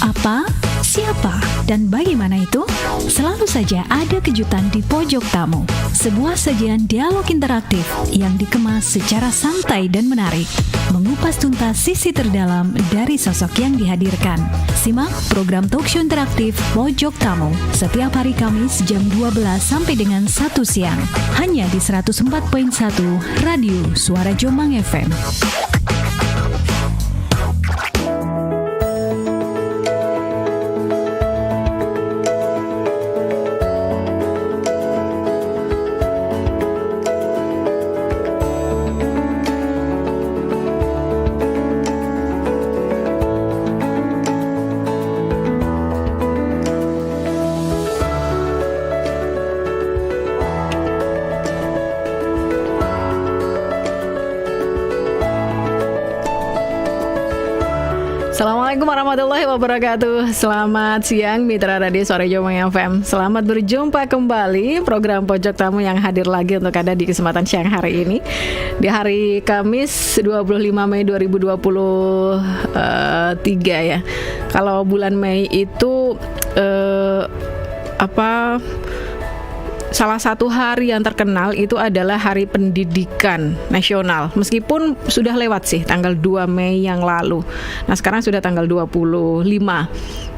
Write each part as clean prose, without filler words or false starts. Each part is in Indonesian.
Apa? Siapa? Dan bagaimana itu? Selalu saja ada kejutan di pojok tamu. Sebuah sajian dialog interaktif yang dikemas secara santai dan menarik. Mengupas tuntas sisi terdalam dari sosok yang dihadirkan. Simak program talkshow interaktif Pojok Tamu setiap hari Kamis jam 12 sampai dengan 1 siang. Hanya di 104.1 Radio Suara Jombang FM. Assalamualaikum warahmatullahi wabarakatuh. Selamat siang Mitra Radio Suara Jombang FM. Selamat berjumpa kembali program Pojok Tamu yang hadir lagi untuk Anda di kesempatan siang hari ini. Di hari Kamis 25 Mei 2023 ya. Kalau bulan Mei itu salah satu hari yang terkenal itu adalah Hari Pendidikan Nasional. Meskipun sudah lewat sih tanggal 2 Mei yang lalu. Nah, sekarang sudah tanggal 25.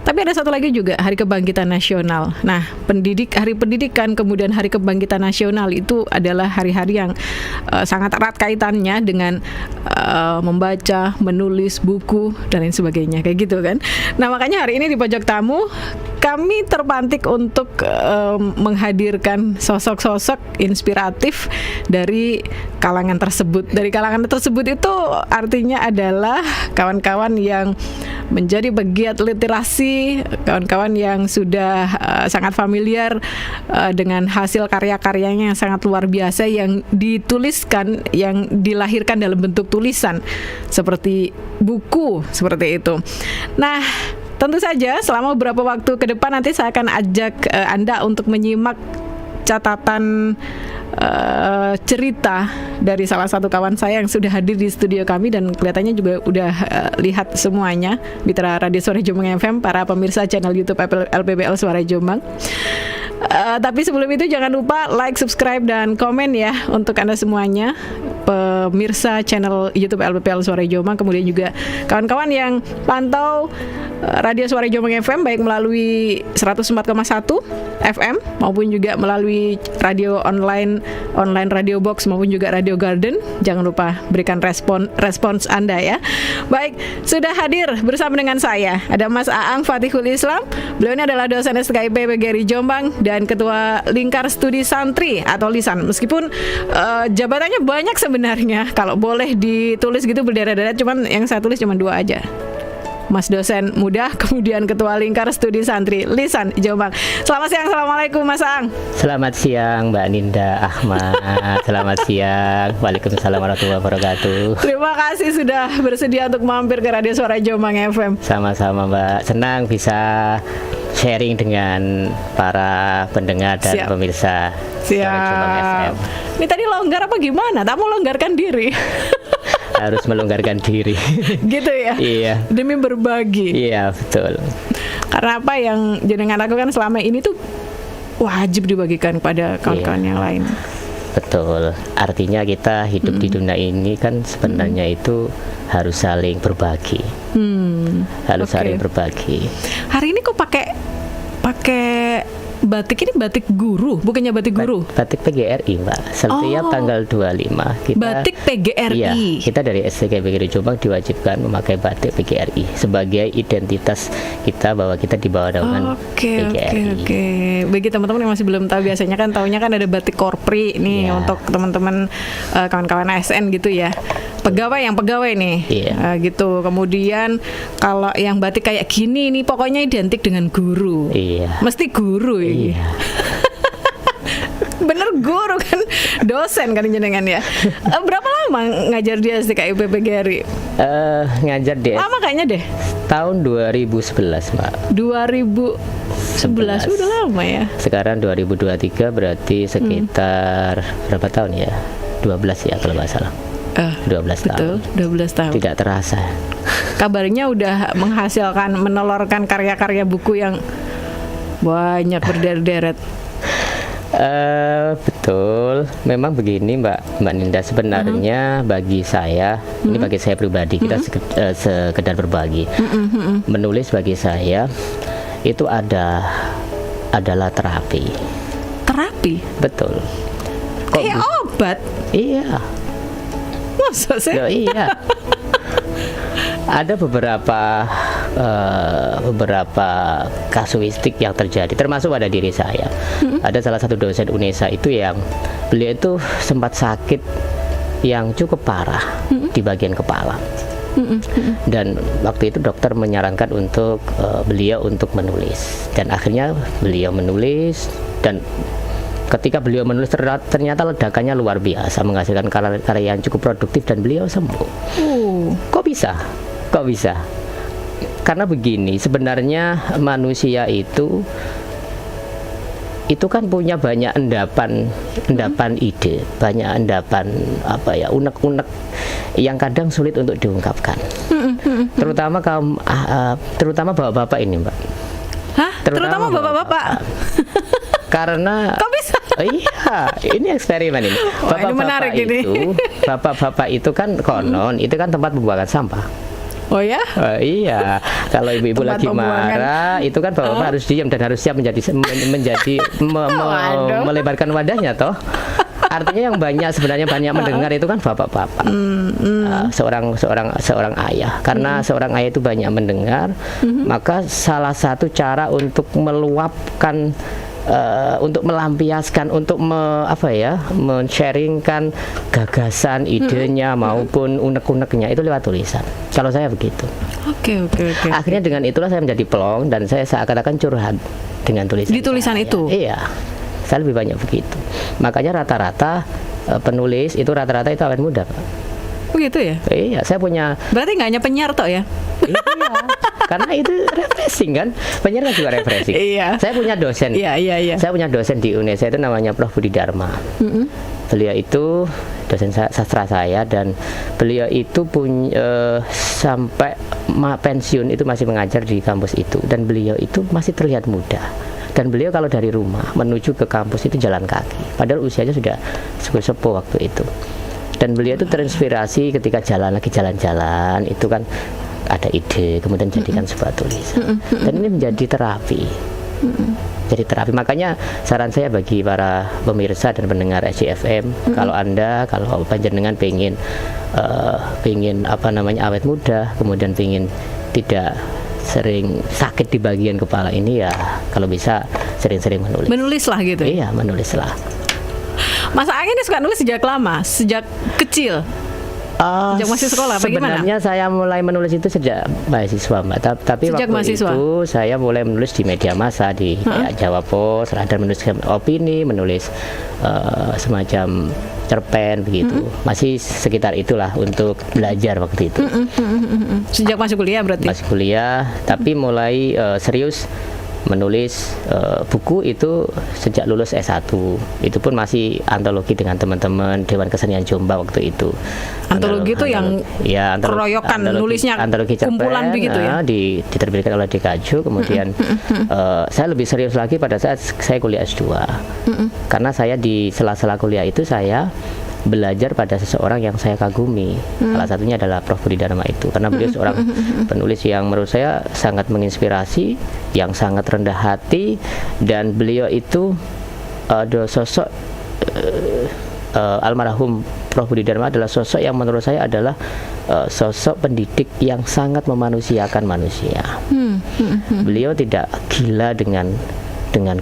Tapi ada satu lagi juga Hari Kebangkitan Nasional. Nah, Hari Pendidikan kemudian Hari Kebangkitan Nasional itu adalah hari-hari yang sangat erat kaitannya dengan membaca, menulis buku dan lain sebagainya, kayak gitu kan. Nah, makanya hari ini di Pojok Tamu kami terpantik untuk menghadirkan sosok-sosok inspiratif dari kalangan tersebut. Dari kalangan tersebut itu artinya adalah kawan-kawan yang menjadi pegiat literasi, kawan-kawan yang sudah sangat familiar dengan hasil karya-karyanya yang sangat luar biasa yang dituliskan, yang dilahirkan dalam bentuk tulisan seperti buku, seperti itu. Nah, tentu saja selama beberapa waktu ke depan nanti saya akan ajak Anda untuk menyimak catatan cerita dari salah satu kawan saya yang sudah hadir di studio kami dan kelihatannya juga udah lihat semuanya, Mitra Radio Suara Jombang FM, para pemirsa channel YouTube LPBL Suara Jombang. Tapi sebelum itu jangan lupa like, subscribe, dan komen ya untuk Anda semuanya, pemirsa channel YouTube LPBL Suara Jombang, kemudian juga kawan-kawan yang pantau Radio Suara Jombang FM baik melalui 104,1 FM maupun juga melalui radio online Radio Box maupun juga Radio Garden. Jangan lupa berikan respons Anda ya. Baik, sudah hadir bersama dengan saya ada Mas Aang Fatihul Islam. Beliau ini adalah dosen SKIP PGRI Jombang dan Ketua Lingkar Studi Santri atau Lisan. Meskipun jabatannya banyak sebenarnya, kalau boleh ditulis gitu berderet-deret, cuman yang saya tulis cuma 2 aja. Mas dosen muda, kemudian Ketua Lingkar Studi Santri Lisan Jombang. Selamat siang, assalamualaikum Mas Aang. Selamat siang Mbak Ninda Ahmad. Selamat siang, waalaikumsalam warahmatullahi wabarakatuh. Terima kasih sudah bersedia untuk mampir ke Radio Suara Jombang FM. Sama-sama Mbak, senang bisa sharing dengan para pendengar dan pemirsa Suara Jombang FM. Ini tadi longgar apa gimana? Tak mau longgarkan diri. Harus melonggarkan diri. Gitu ya? Iya. Demi berbagi. Iya, betul. Karena apa yang jenengan lakukan selama ini tuh wajib dibagikan kepada kawan-kawan yang lain. Betul. Artinya kita hidup di dunia ini kan sebenarnya itu harus saling berbagi. Harus saling berbagi. Hari ini kok pakai batik, ini batik guru, bukannya batik guru? Batik PGRI Mbak. Setiap tanggal 25 kita batik PGRI. Iya, kita dari STK PGRI Jombang diwajibkan memakai batik PGRI sebagai identitas kita bahwa kita di bawah naungan PGRI. Oke. Bagi teman-teman yang masih belum tahu, biasanya kan taunya kan ada batik korpri nih untuk teman-teman kawan-kawan ASN gitu ya. Pegawai nih, gitu. Kemudian kalau yang batik kayak gini nih, pokoknya identik dengan guru. Mesti guru ya. Iya. Bener guru kan, dosen kan jenengan ya. Berapa lama ngajar di STKIP PGRI? Ngajar di lama kayaknya deh. Tahun 2011 Mbak. 2011 udah lama ya. Sekarang 2023 berarti sekitar berapa tahun ya? 12 ya kalau nggak salah. 12 betul, tahun. 12 tahun. Tidak terasa. kabarnya udah menghasilkan, menelurkan karya-karya buku yang banyak berderet-deret. Betul, memang begini Mbak Ninda, sebenarnya bagi saya, ini bagi saya pribadi, kita sekedar berbagi. Menulis bagi saya itu adalah terapi. Terapi? Betul. Kayak obat? Iya. Masa sih? Loh, iya. Ada beberapa kasuistik yang terjadi, termasuk pada diri saya. Ada salah satu dosen UNESA itu yang beliau itu sempat sakit yang cukup parah di bagian kepala. Dan waktu itu dokter menyarankan untuk beliau untuk menulis, dan akhirnya beliau menulis, dan ketika beliau menulis ternyata ledakannya luar biasa, menghasilkan karya yang cukup produktif dan beliau sembuh. Kok bisa? Karena begini, sebenarnya manusia itu kan punya banyak endapan ide, banyak endapan unek-unek yang kadang sulit untuk diungkapkan. Terutama bapak-bapak ini, Mbak. Hah? Terutama bapak-bapak. Karena kok bisa? Iya, ini eksperimen ini. Bapak-bapak itu kan konon itu kan tempat pembuangan sampah. Oh ya? Iya. Kalau ibu-ibu lagi marah, itu kan bapak harus diam dan harus siap melebarkan wadahnya, toh. Artinya yang sebenarnya banyak mendengar itu kan bapak-bapak, seorang ayah. Karena seorang ayah itu banyak mendengar, maka salah satu cara untuk meluapkan, untuk melampiaskan, untuk men-sharingkan gagasan, idenya maupun unek-uneknya itu lewat tulisan. Kalau saya begitu. Oke. Akhirnya dengan itulah saya menjadi plong dan saya seakan-akan curhat dengan tulisan. Di tulisan saya. itu? Iya. Saya lebih banyak begitu. Makanya rata-rata penulis itu rata-rata itu awet muda, Pak. Begitu ya? Iya, saya punya. Berarti nggak hanya penyiar toh ya? Iya, karena itu refreshing kan. Penyiar kan juga refreshing. Iya. Saya punya dosen. Iya. Saya punya dosen di UNESA itu namanya Prof. Budi Dharma. Beliau itu dosen sastra saya, dan beliau itu punya sampai pensiun itu masih mengajar di kampus itu, dan beliau itu masih terlihat muda. Dan beliau kalau dari rumah menuju ke kampus itu jalan kaki, padahal usianya sudah sepuh waktu itu. Dan beliau itu terinspirasi ketika jalan-jalan itu kan ada ide, kemudian jadikan sebuah tulisan. Dan ini menjadi terapi. Jadi terapi. Makanya saran saya bagi para pemirsa dan pendengar SJFM, kalau panjenengan pengen awet muda, kemudian pengen tidak sering sakit di bagian kepala ini, ya kalau bisa sering-sering menulis. Menulislah gitu. Iya, menulislah. Mas Ang ini suka nulis sejak lama, sejak kecil. Sejak masih sekolah, bagaimana? Sebenarnya saya mulai menulis itu sejak mahasiswa, Mbak. Tapi sejak waktu mahasiswa? itu saya mulai menulis di media massa, di Jawa Pos, ada menulis opini, menulis semacam cerpen begitu. Masih sekitar itulah untuk belajar waktu itu. Sejak masuk kuliah berarti? Masih kuliah, tapi mulai serius menulis buku itu sejak lulus S1. Itu pun masih antologi dengan teman-teman Dewan Kesenian Jombang waktu itu. Antologi itu yang keroyokan nulisnya, antologi cerpen, kumpulan begitu ya? Diterbitkan oleh DKJ. Kemudian saya lebih serius lagi pada saat saya kuliah S2. Karena saya di sela-sela kuliah itu saya belajar pada seseorang yang saya kagumi. Salah satunya adalah Prof. Budi Dharma itu, karena beliau seorang penulis yang menurut saya sangat menginspirasi, yang sangat rendah hati, dan beliau itu ada sosok almarhum Prof. Budi Dharma adalah sosok yang menurut saya adalah sosok pendidik yang sangat memanusiakan manusia. Beliau tidak gila dengan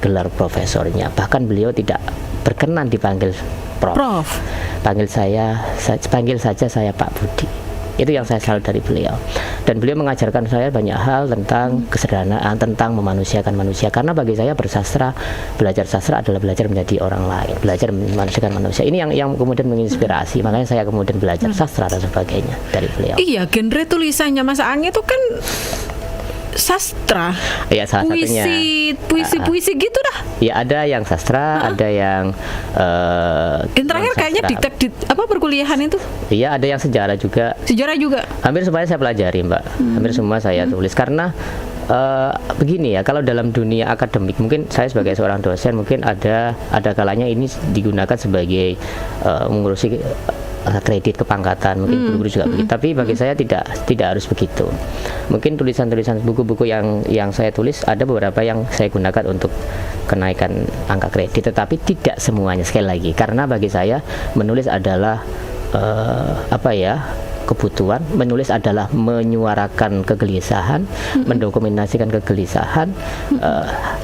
gelar profesornya, bahkan beliau tidak berkenan dipanggil Prof. Panggil saja saya Pak Budi. Itu yang saya salut dari beliau. Dan beliau mengajarkan saya banyak hal tentang kesederhanaan, tentang memanusiakan manusia. Karena bagi saya belajar sastra adalah belajar menjadi orang lain, belajar memanusiakan manusia. Ini yang kemudian menginspirasi. Makanya saya kemudian belajar sastra dan sebagainya dari beliau. Iya, genre tulisannya Mas Ang itu kan sastra. Ya salah satunya. Puisi gitu dah. Ya ada yang sastra, ada yang Yang terakhir kayaknya diktek apa perkuliahan itu? Iya, ada yang sejarah juga. Sejarah juga. Hampir semuanya saya pelajari, Mbak. Hampir semua saya tulis karena begini ya, kalau dalam dunia akademik mungkin saya sebagai seorang dosen mungkin ada kalanya ini digunakan sebagai mengurusi kredit kepangkatan, mungkin guru-guru juga begitu. Tapi bagi saya tidak harus begitu. Mungkin tulisan-tulisan buku-buku yang saya tulis ada beberapa yang saya gunakan untuk kenaikan angka kredit, tetapi tidak semuanya, sekali lagi, karena bagi saya menulis adalah kebutuhan. Menulis adalah menyuarakan kegelisahan, mendokumentasikan kegelisahan,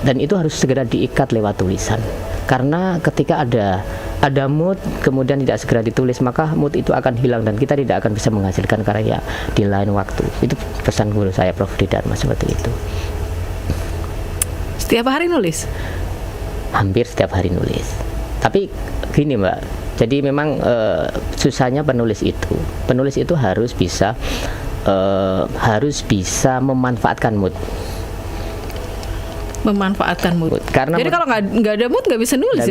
dan itu harus segera diikat lewat tulisan. Karena ketika ada mood kemudian tidak segera ditulis, maka mood itu akan hilang dan kita tidak akan bisa menghasilkan karya di lain waktu. Itu pesan guru saya, Prof. Budi Dharma, seperti itu. Setiap hari nulis? Hampir setiap hari nulis. Tapi gini, Mbak, jadi memang susahnya penulis itu harus bisa memanfaatkan mood. Memanfaatkan mood. Karena jadi kalau nggak ada mood nggak bisa nulis,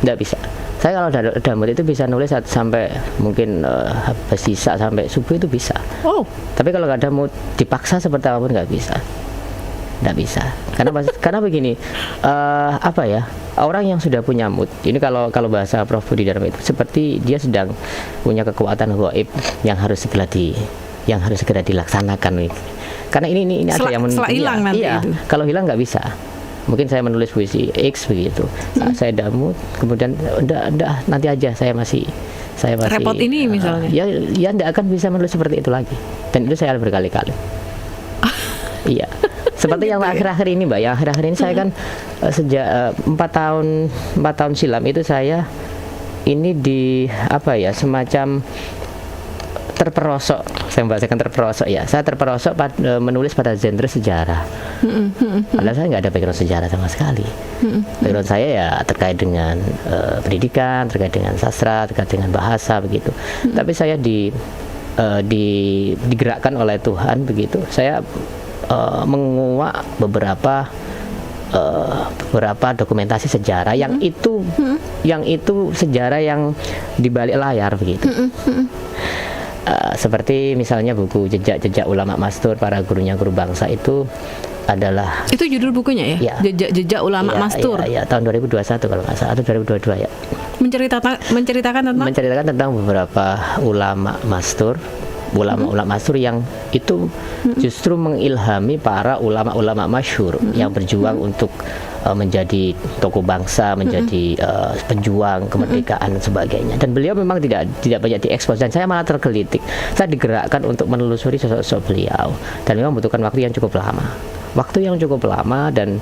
nggak bisa. Saya kalau ada mood itu bisa nulis sampai mungkin sisa sampai subuh itu bisa. Oh. Tapi kalau nggak ada mood, dipaksa seperti apapun nggak bisa. Nggak bisa. Karena begini, orang yang sudah punya mood, ini kalau bahasa Prof. Budi Dharma itu seperti dia sedang punya kekuatan gaib yang harus segera dilaksanakan. Karena ini ada yang hilang nanti itu. Kalau hilang nggak bisa. Mungkin saya menulis puisi X begitu, saya damut, kemudian udah nanti aja saya masih repot ini misalnya. Ya tidak akan bisa menulis seperti itu lagi. Dan itu saya berkali-kali. Iya. Seperti yang akhir-akhir ini, Mbak. Yang akhir-akhir ini saya kan sejak 4 tahun silam itu saya ini semacam terperosok. Saya membahasakan terperosok ya. Saya terperosok menulis pada genre sejarah. Padahal saya nggak ada background sejarah sama sekali. Background saya ya terkait dengan pendidikan, terkait dengan sastra, terkait dengan bahasa begitu. Tapi saya digerakkan oleh Tuhan begitu. Saya menguak beberapa dokumentasi sejarah yang itu sejarah yang di balik layar begitu. Seperti misalnya buku Jejak-Jejak Ulama Mastur, para gurunya guru bangsa, itu adalah, itu judul bukunya ya? Jejak-Jejak Ulama Mastur. Iya, tahun 2021 kalau nggak salah, atau 2022 ya. Menceritakan tentang beberapa ulama mastur yang itu justru mengilhami para ulama-ulama masyhur yang berjuang untuk menjadi tokoh bangsa, menjadi pejuang kemerdekaan dan sebagainya. Dan beliau memang tidak banyak diekspos, dan saya malah tergelitik. Saya digerakkan untuk menelusuri sosok beliau, dan memang membutuhkan waktu yang cukup lama, dan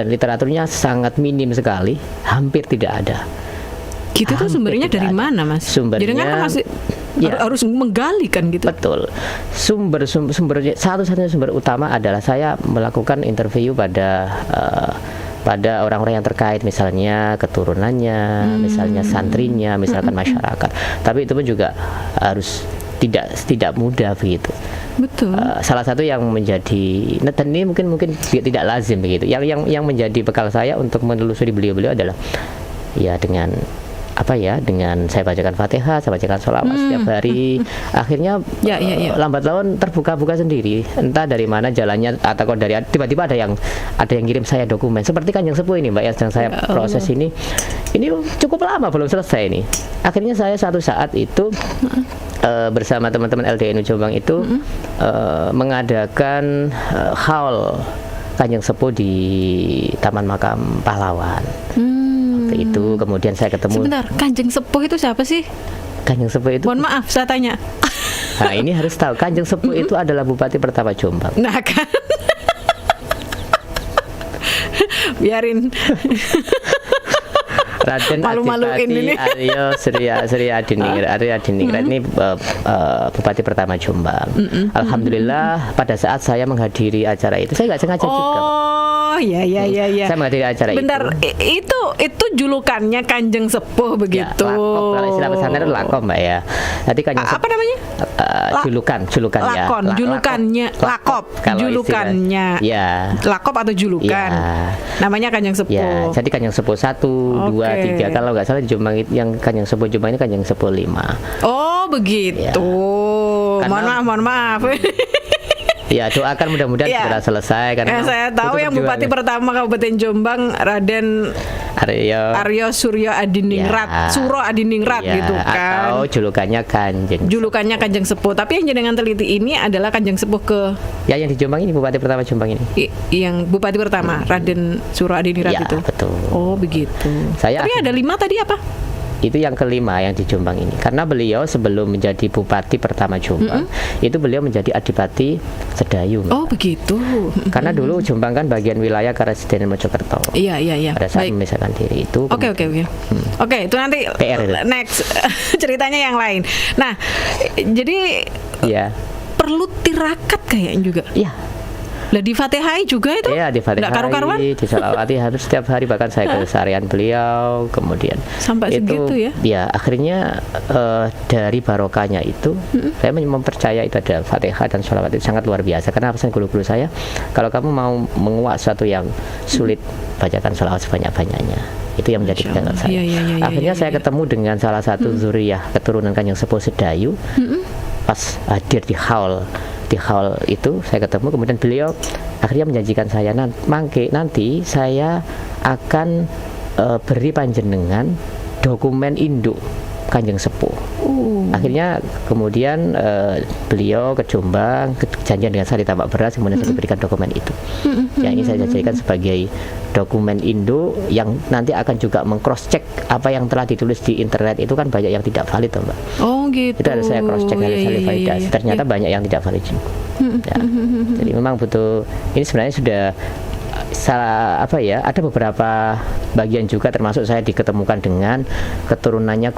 literaturnya sangat minim sekali, hampir tidak ada. Gitu tuh sumbernya dari mana, Mas? Sumbernya jadi kan masih harus menggali kan gitu. Betul. Sumbernya, satu-satunya sumber utama adalah saya melakukan interview pada orang-orang yang terkait, misalnya keturunannya, misalnya santrinya, misalkan masyarakat. Tapi itu pun juga harus tidak mudah begitu. Betul. Salah satu yang menjadi, dan ini mungkin tidak lazim begitu. Yang menjadi bekal saya untuk menelusuri beliau adalah dengan saya bacakan Fatihah, saya bacakan sholawat setiap hari. Akhirnya lambat laun terbuka sendiri, entah dari mana jalannya, atau kok dari tiba-tiba ada yang ngirim saya dokumen seperti Kanjeng Sepuh ini, Mbak, yang sedang saya proses ini cukup lama belum selesai ini. Akhirnya saya suatu saat itu bersama teman-teman LDNU Jombang itu mengadakan haul Kanjeng Sepuh di Taman Makam Pahlawan. Itu kemudian saya ketemu. Sebentar, Kanjeng Sepuh itu siapa sih? Kanjeng Sepuh itu, mohon maaf saya tanya. Nah, ini harus tahu, Kanjeng Sepuh itu adalah bupati pertama Jombang. Nah kan. Biarin. Raden Adipati Aryo Surya Adiningrat ini bupati pertama Jombang. Alhamdulillah pada saat saya menghadiri acara itu, saya nggak sengaja juga. Oh, ya. Saya menghadiri acara Bentar, itu. itu julukannya Kanjeng Sepuh Ya, begitu. lakom, kalau istilah pesantren itu lakom Mbak ya. Nanti Kanjeng Apa namanya? julukan ya. Lakon, julukannya, lakop, kalau julukannya. istilah- ya. Lakop atau julukan. Ya. Namanya Kanjeng Sepuh. Ya, jadi Kanjeng Sepuh 1, 2, Oke. 3. Kalau nggak salah di Jombang yang Kanjeng Sepuh Jombang ini Kanjeng Sepuh 5. Oh, begitu. Karena- Mohon maaf. Ya, doakan mudah-mudahan Ya. segera selesai karena Saya tahu itu yang Bupati perjuangan. pertama Kabupaten Jombang Raden Aryo Suryo Adiningrat, Ya. Suro Adiningrat Ya, gitu kan. atau julukannya Kanjeng. Julukannya Kanjeng Sepuh. Tapi yang jenengan teliti ini adalah Kanjeng Sepuh ke Ya, yang di Jombang ini Bupati pertama Jombang ini. yang Bupati pertama Raden Suro Adiningrat Ya, itu. betul. Oh, begitu. Saya Tapi ada 5 tadi apa? Itu yang kelima yang di Jombang ini. Karena beliau sebelum menjadi Bupati pertama Jombang, itu beliau menjadi Adipati Sedayu. Mbak. Oh, begitu. Karena dulu Jombang kan bagian wilayah Karesidenan Mojokerto. Iya. Pada saat Baik. memisahkan diri itu. Oke. Oke, itu nanti PR itu. next ceritanya yang lain. Nah, jadi Iya. perlu tirakat kayaknya juga. Iya. Lah di Fatihai juga itu? Iya, di Nggak karu-karuan? Fatihai, di Salawati hampir setiap hari, bahkan saya ke seharian beliau, kemudian Sampai segitu ya? Ya, akhirnya dari barokahnya itu saya mempercaya itu ada Fatihah dan Salawat itu sangat luar biasa. Karena pesan guru-guru saya, kalau kamu mau menguak sesuatu yang sulit, bacakan salawat sebanyak-banyaknya. Itu yang menjadi pegangan saya. Iya, Akhirnya saya ketemu dengan salah satu zuriyah keturunan Kanjeng Sepuh Sedayu pas hadir di haul itu saya ketemu, kemudian beliau akhirnya menjanjikan saya nanti saya akan beri panjenengan dokumen induk Kanjeng Sepuh. Akhirnya kemudian beliau ke Jombang, kejadian dengan saya di Tambak Beras, kemudian saya diberikan dokumen itu. Ya, ini saya jadikan sebagai dokumen induk yang nanti akan juga meng-cross check apa yang telah ditulis di internet. Itu kan banyak yang tidak valid, Mbak. Oh, gitu. Itu harus saya cross check, harus saya validasi. Ternyata banyak yang tidak valid juga. Ya. Jadi memang butuh, ini sebenarnya sudah ada beberapa bagian juga, termasuk saya diketemukan dengan keturunannya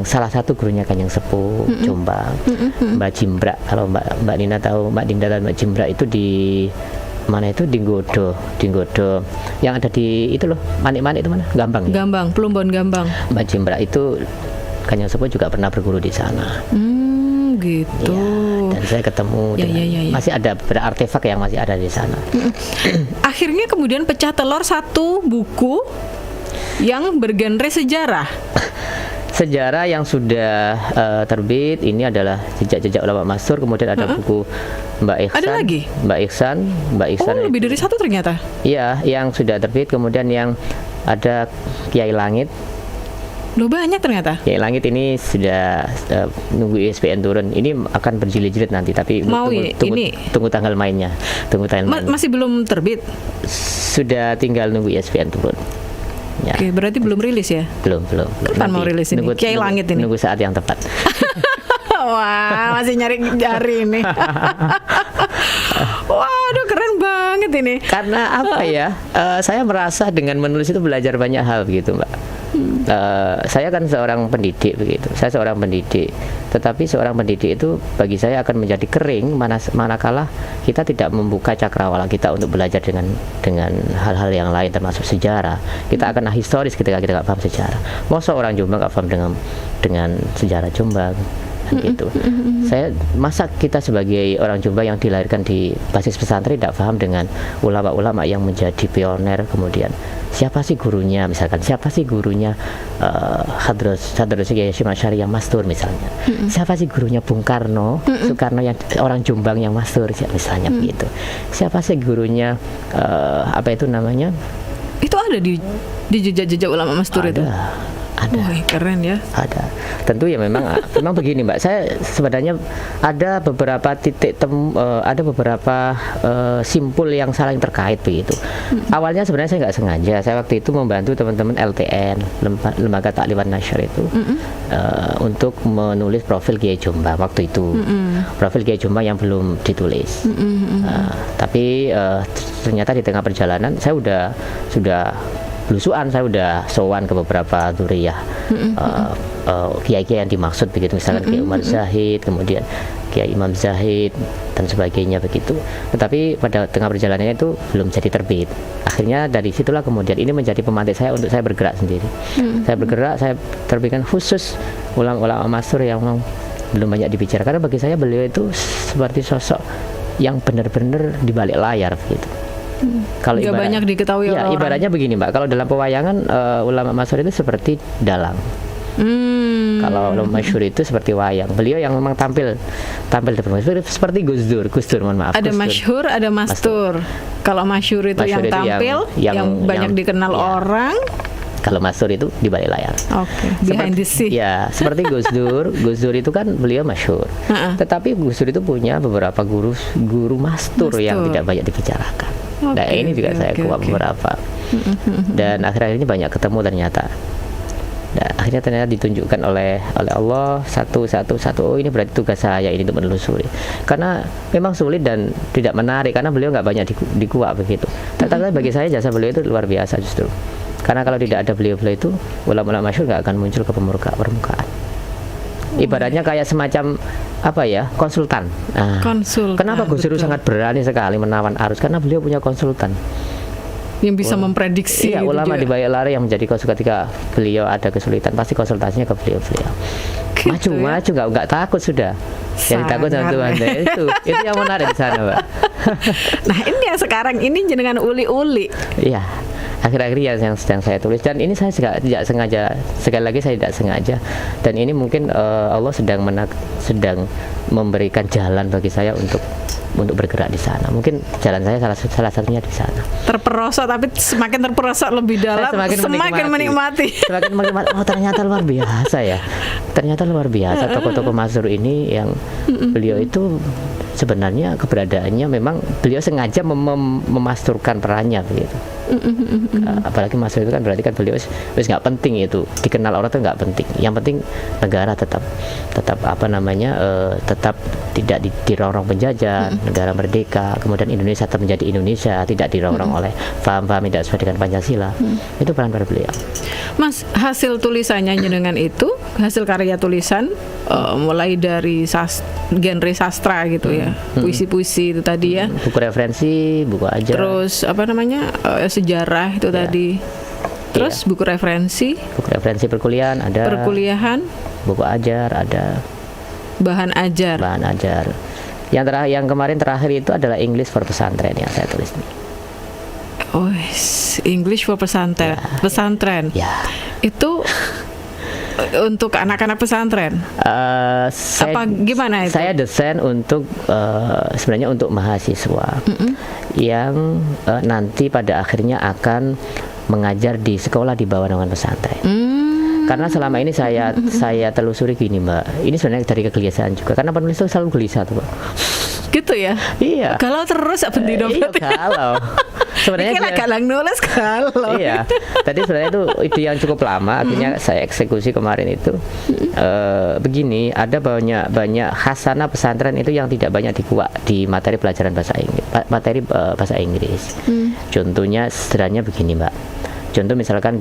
salah satu gurunya Kanjeng Sepuh Jombang, Mbak Jimbra. Kalau Mbak Nina tahu, Mbak Dinda dan Mbak Jimbra itu di mana itu, di Nggodo yang ada di itu loh, Manik-Manik itu mana? Gambang. Plumbon Gambang. Mbak Jimbra itu Kanjeng Sepuh juga pernah berguru di sana. Gitu. Ya, dan saya ketemu dengan masih ada beberapa artefak yang masih ada di sana. Akhirnya kemudian pecah telur satu buku yang bergenre sejarah. Sejarah yang sudah terbit ini adalah jejak-jejak ulama masyhur, kemudian ada buku Mbak Ihsan. Ada lagi? Mbak Ihsan Oh, lebih dari satu ternyata. Iya, yang sudah terbit, kemudian yang ada Kiai Langit. Loh, banyak ternyata. Kiai Langit ini sudah nunggu ISBN turun. Ini akan berjilid-jilid nanti, tapi Mau tunggu tanggal mainnya. Masih belum terbit. Sudah tinggal nunggu ISBN turun. Ya. Oke, berarti belum rilis ya? Belum. Kapan mau rilis ini? Kiai Langit ini. Nunggu saat yang tepat. Wah, masih nyari jari nih. Waduh, keren banget ini. Karena apa ya? Saya merasa dengan menulis itu belajar banyak hal begitu, Mbak. Saya kan seorang pendidik begitu. Saya seorang pendidik. Tetapi seorang pendidik itu bagi saya akan menjadi kering manakala kita tidak membuka cakrawala kita untuk belajar dengan hal-hal yang lain, termasuk sejarah. Kita akan historis ketika kita nggak paham sejarah. Masa orang Jombang nggak paham dengan sejarah Jombang? Gitu. Masa kita sebagai orang Jombang yang dilahirkan di basis pesantren tidak paham dengan ulama-ulama yang menjadi pioner, kemudian siapa sih gurunya, misalkan siapa sih gurunya Hadros Kiai Hasyim Asy'ari yang mastur misalnya, siapa sih gurunya Bung Karno, Soekarno yang orang Jombang yang mastur misalnya begitu, siapa sih gurunya apa itu namanya, itu ada di jejak-jejak ulama mastur itu. Ada. Wah, keren ya. Ada. Tentu ya memang begini, Mbak. Saya sebenarnya ada beberapa ada beberapa simpul yang saling terkait begitu. Awalnya sebenarnya saya nggak sengaja. Saya waktu itu membantu teman-teman LTN, Lembaga Taklimat Nasyr itu untuk menulis profil Kiai Jombang waktu itu. Profil Kiai Jombang yang belum ditulis. Tapi ternyata di tengah perjalanan saya sudah belusuan, saya udah sowan ke beberapa dzurriyyah kiai-kiai yang dimaksud begitu, misalkan Kiai Umar Zahid, kemudian Kiai Imam Zahid dan sebagainya begitu. Tetapi pada tengah perjalanannya itu belum jadi terbit. Akhirnya dari situlah kemudian ini menjadi pemantik saya untuk saya bergerak sendiri. Saya bergerak, saya terbitkan khusus ulama-ulama masyhur yang memang belum banyak dibicarakan. Karena bagi saya beliau itu seperti sosok yang benar-benar di balik layar gitu. Kalau Nggak banyak diketahui oleh orang. ibaratnya begini Mbak, kalau dalam pewayangan ulama masyhur itu seperti dalang. Kalau ulama masyhur itu seperti wayang. Beliau yang memang tampil seperti Gus Dur, mohon maaf. Ada Gus Dur. masyhur, ada mastur. Kalau masyhur itu Masyhur yang itu tampil, yang banyak dikenal ya. orang. Kalau masyhur itu di balik layar. Oke, behind the scene. Ya, seperti Gus Dur. Gus Dur itu kan beliau masyhur. Tetapi Gus Dur itu punya beberapa guru mastur yang tidak banyak dibicarakan. Nah, ini juga saya kuat beberapa. Dan akhir-akhir ini banyak ketemu ternyata. Nah, akhirnya ternyata ditunjukkan oleh Allah satu. Oh, ini berarti tugas saya ini untuk menelusuri. Karena memang sulit dan tidak menarik karena beliau nggak banyak dikuak begitu. Tetapi bagi saya jasa beliau itu luar biasa justru. Karena kalau tidak ada beliau itu ulama-ulama masyhur nggak akan muncul ke permukaan. Ibaratnya kayak semacam apa ya, konsultan. Nah, Konsultan. kenapa Gus Dur sangat berani sekali menawan arus? Karena beliau punya konsultan yang bisa memprediksi. Iya, gitu ulama juga. di balik layar yang menjadi konsul ketika beliau ada kesulitan pasti konsultasinya ke beliau. Gitu Maju nggak takut sudah. Yang takut sama Tuhan. Nah, itu yang menarik di sana, Mbak. Nah, ini yang sekarang ini jenengan uli-uli. Iya. Akhir-akhir yang sedang saya tulis dan ini saya tidak sengaja, sekali lagi saya tidak sengaja, dan ini mungkin Allah sedang memberikan jalan bagi saya untuk bergerak di sana. Mungkin jalan saya salah satunya di sana. Terperosok, tapi semakin terperosok lebih dalam, semakin menikmati. Semakin menikmati. Oh, ternyata luar biasa ya. Ternyata luar biasa tokoh-tokoh masyhur ini yang beliau itu sebenarnya keberadaannya memang beliau sengaja memasturkan perannya begitu. Apalagi masyhur itu kan berarti kan beliau wis nggak penting itu dikenal orang itu nggak penting. Yang penting negara tetap tetap tidak dirongrong penjajah, negara merdeka, kemudian Indonesia tetap menjadi Indonesia, tidak dirongrong oleh paham-paham tidak sesuai dengan Pancasila. Itu peran dari beliau. Mas, hasil tulisannya dengan itu, hasil karya tulisan mulai dari genre sastra gitu ya, puisi-puisi itu tadi ya, buku referensi, buku ajar, terus sejarah itu tadi, terus buku referensi perkuliahan ada, buku ajar ada, bahan ajar. Yang kemarin terakhir itu adalah English for pesantren yang saya tulis nih. Oh, English for pesantren. Ya. Itu untuk anak-anak pesantren. Gimana itu? Saya desain untuk sebenarnya untuk mahasiswa yang nanti pada akhirnya akan mengajar di sekolah di bawah naungan pesantren. Karena selama ini saya telusuri gini, Mbak. Ini sebenarnya dari kegelisahan juga. Karena penulis itu selalu gelisah tuh, Mbak. Gitu ya? Iya. Kalau terus apa di Iya, kalau. Sebenarnya galang nulis kalau. Iya. Tadi sebenarnya itu ide yang cukup lama, akhirnya saya eksekusi kemarin itu. Begini, ada banyak khasanah pesantren itu yang tidak banyak dikuak di materi pelajaran bahasa Inggris. Contohnya sederhananya begini, Mbak. Contoh misalkan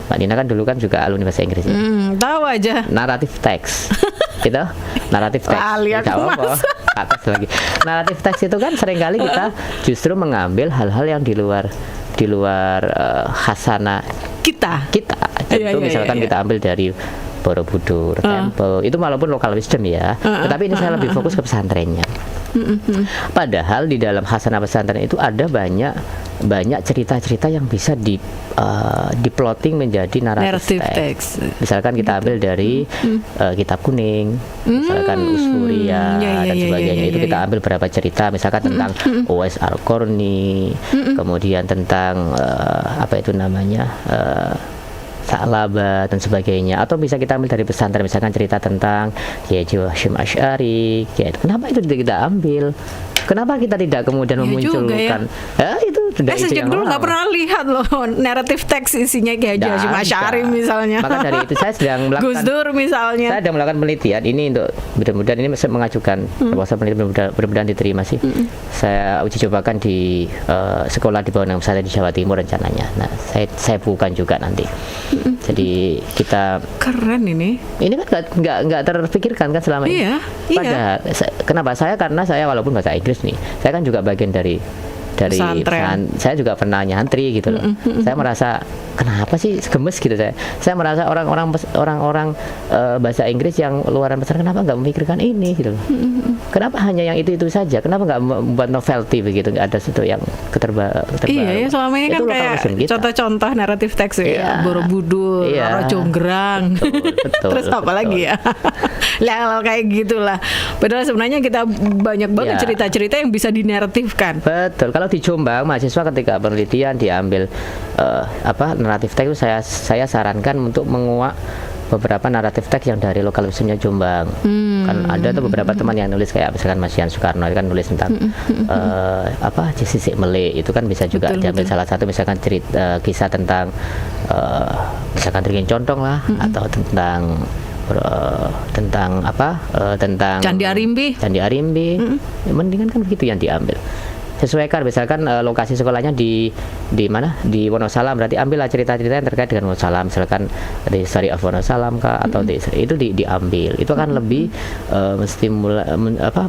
Mbak Nina kan dulu kan juga alumni bahasa Inggris ya. Tahu aja. Naratif teks. Gitu. Naratif teks. Tidak apa-apa. Atas lagi. Naratif teks itu kan seringkali kita justru mengambil hal-hal yang di luar khasanah kita. Contoh misalkan kita ambil dari Borobudur, Tempo. Itu walaupun lokal wisdom ya. Tetapi ini saya lebih fokus ke pesantrennya. Padahal di dalam khasanah pesantren itu ada banyak cerita-cerita yang bisa diploting menjadi naratif teks. Misalkan kita ambil dari Kitab Kuning, misalkan Usfuria dan sebagainya. Itu kita ambil beberapa cerita, misalkan tentang Uwais Al-Qarni, kemudian tentang Sa'labah dan sebagainya, atau bisa kita ambil dari pesantren, misalkan cerita tentang Kiai Hasyim Asy'ari. Kenapa itu tidak kita ambil? Kenapa kita tidak kemudian memunculkan? Itu sudah sejak dulu nggak pernah lihat loh naratif teks isinya Kiai Hasyim Asy'ari misalnya. Maka dari itu saya sedang melakukan Gus Dur misalnya. Saya sedang melakukan penelitian ini untuk mudah-mudahan ini mengajukan proposal penelitian, mudah-mudahan diterima sih. Saya uji cobakan di sekolah di bawah naungan pesantren di Jawa Timur rencananya. Nah, saya bukukan juga nanti. Jadi kita Keren ini. kan nggak terpikirkan kan selama ini. Iya. Padahal kenapa karena saya walaupun bahasa Inggris nih, saya kan juga bagian dari Pesantren. saya juga pernah nyantri gitu loh. Saya merasa kenapa sih gemes gitu saya merasa orang-orang bahasa Inggris yang luaran besar kenapa nggak memikirkan ini gitu loh. Kenapa hanya yang itu saja, kenapa nggak membuat novelty begitu, nggak ada sesuatu yang terbaru. Iya ya, selama ini Itu kan kayak lokalisme kita. contoh-contoh naratif teks ya, Iya. Borobudur, Iya. Roro Jonggrang. Betul, Terus apa betul. lagi ya? Lah kayak gitulah. Padahal sebenarnya kita banyak banget Iya. cerita-cerita yang bisa dinaratifkan. Betul. Kalau di Jombang mahasiswa ketika penelitian diambil naratif teks itu saya sarankan untuk menguak beberapa naratif teks yang dari lokal wisdomnya Jombang. Kan ada tuh beberapa teman yang nulis kayak misalkan Mas Yan Soekarno kan nulis tentang Sisik Mele, itu kan bisa juga Betul, diambil betul. salah satu misalkan cerita kisah tentang misalkan Ringin Contong lah, atau tentang tentang Candi Arimbi. Mendingan kan begitu yang diambil. Sesuaikan misalkan lokasi sekolahnya di mana, di Wonosalam, berarti ambillah cerita-cerita yang terkait dengan Wonosalam, misalkan The Story of Wonosalam kah, atau itu diambil. Itu akan lebih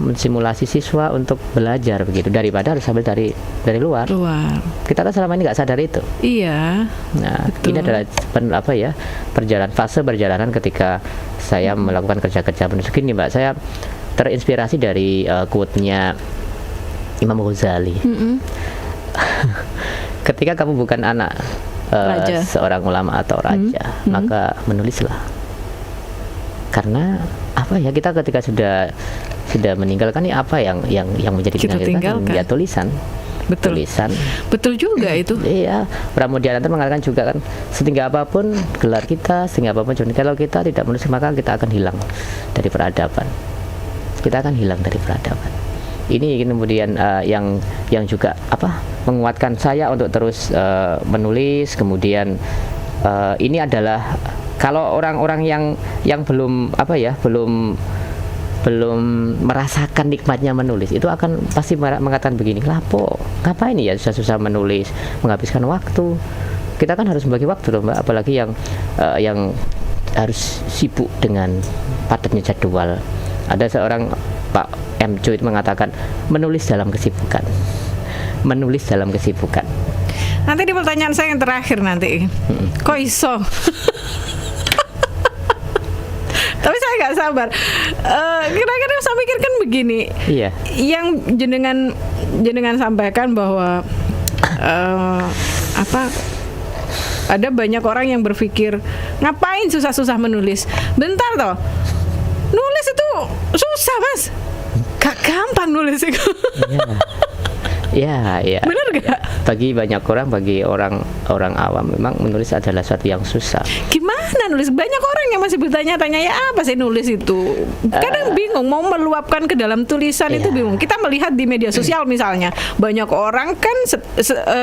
mensimulasi siswa untuk belajar begitu, daripada harus ambil dari luar. Kita kan selama ini nggak sadar itu. Iya. Nah, Betul. ini adalah fase perjalanan ketika saya melakukan kerja-kerja penulis. Gini Mbak, saya terinspirasi dari quote-nya Imam Ghazali. Ketika kamu bukan anak Raja. seorang ulama atau raja, maka menulislah. Karena kita ketika sudah meninggalkan, ini apa yang menjadi Kita tinggalkan. Ya tulisan. Betul. Tulisan. Betul juga itu. Iya, Pramudiananta mengatakan juga kan, setinggi apapun gelar kita, setinggi apapun jurnal, kalau kita tidak menulis maka kita akan hilang dari peradaban. Kita akan hilang dari peradaban. Ini kemudian yang juga menguatkan saya untuk terus menulis. Kemudian ini adalah kalau orang-orang yang belum belum merasakan nikmatnya menulis, itu akan pasti mengatakan begini, lapo ngapain ya susah-susah menulis, menghabiskan waktu. Kita kan harus membagi waktu loh Mbak, apalagi yang harus sibuk dengan padatnya jadwal. Ada seorang Pak M. Cho itu mengatakan menulis dalam kesibukan. Nanti di pertanyaan saya yang terakhir nanti, kok iso? Tapi saya nggak sabar. Kira-kira saya mikirkan begini. Iya. Yang jenengan sampaikan bahwa ada banyak orang yang berpikir ngapain susah-susah menulis. Bentar toh, nulis itu susah Mas. Gak gampang nulis itu. Iya. Bener gak? Bagi banyak orang, bagi orang awam memang menulis adalah sesuatu yang susah. Gimana nulis? Banyak orang yang masih bertanya-tanya, ya apa sih nulis itu? Kadang bingung mau meluapkan ke dalam tulisan itu bingung. Kita melihat di media sosial misalnya, banyak orang kan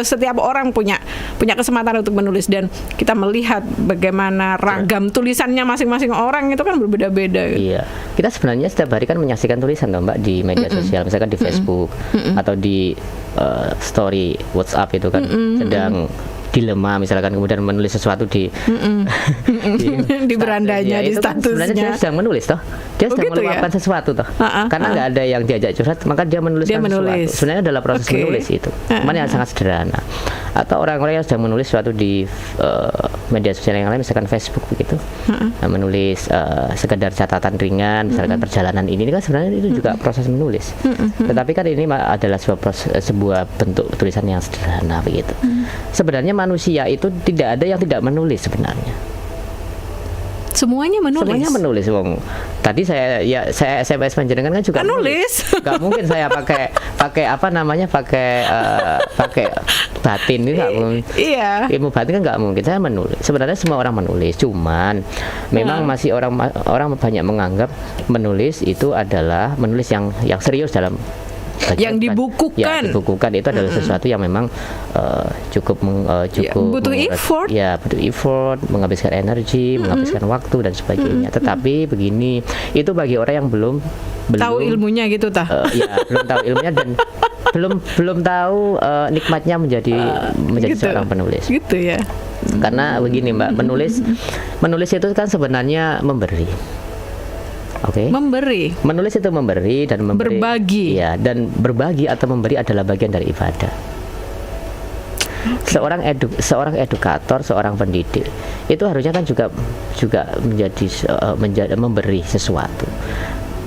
setiap orang punya kesempatan untuk menulis, dan kita melihat bagaimana ragam tulisannya masing-masing orang itu kan berbeda-beda. Iya. Kita sebenarnya setiap hari kan menyaksikan tulisan toh Mbak di media sosial, misalkan di Facebook atau di story WhatsApp itu kan sedang dilema misalkan, kemudian menulis sesuatu di di berandanya, di itu kan sebenarnya statusnya. dia sedang menulis toh, dia sedang gitu ya? meluapkan sesuatu toh, karena nggak ada yang diajak curhat, maka dia menuliskan menulis. sesuatu. Sebenarnya adalah proses menulis itu, cuman yang sangat sederhana. Atau orang-orang yang sedang menulis sesuatu di media sosial yang lain, misalkan Facebook begitu, menulis sekedar catatan ringan, misalkan perjalanan ini kan sebenarnya itu juga proses menulis. Tetapi kan ini adalah sebuah bentuk tulisan yang sederhana begitu. Sebenarnya manusia itu tidak ada yang tidak menulis sebenarnya. Semuanya menulis. Wong. Tadi saya SMS panjenengan kan juga nulis. Gak mungkin saya pakai batin itu nggak mungkin. Iya. Ilmu batin kan nggak mungkin. Saya menulis. Sebenarnya semua orang menulis, cuman memang masih orang banyak menganggap menulis itu adalah menulis yang serius dalam yang dibukukan. Ya, dibukukan itu adalah sesuatu yang memang cukup butuh effort. Ya, butuh effort, menghabiskan energi, menghabiskan waktu dan sebagainya. Tetapi begini, itu bagi orang yang belum tahu ilmunya gitu tah. Ya, belum tahu ilmunya dan belum tahu nikmatnya menjadi gitu. seorang penulis. Gitu ya. Karena begini Mbak, menulis itu kan sebenarnya memberi. Oke. Memberi. Menulis itu memberi dan memberi. Berbagi. Iya, dan berbagi atau memberi adalah bagian dari ibadah. Seorang edukator, seorang pendidik itu harusnya kan juga menjadi memberi sesuatu.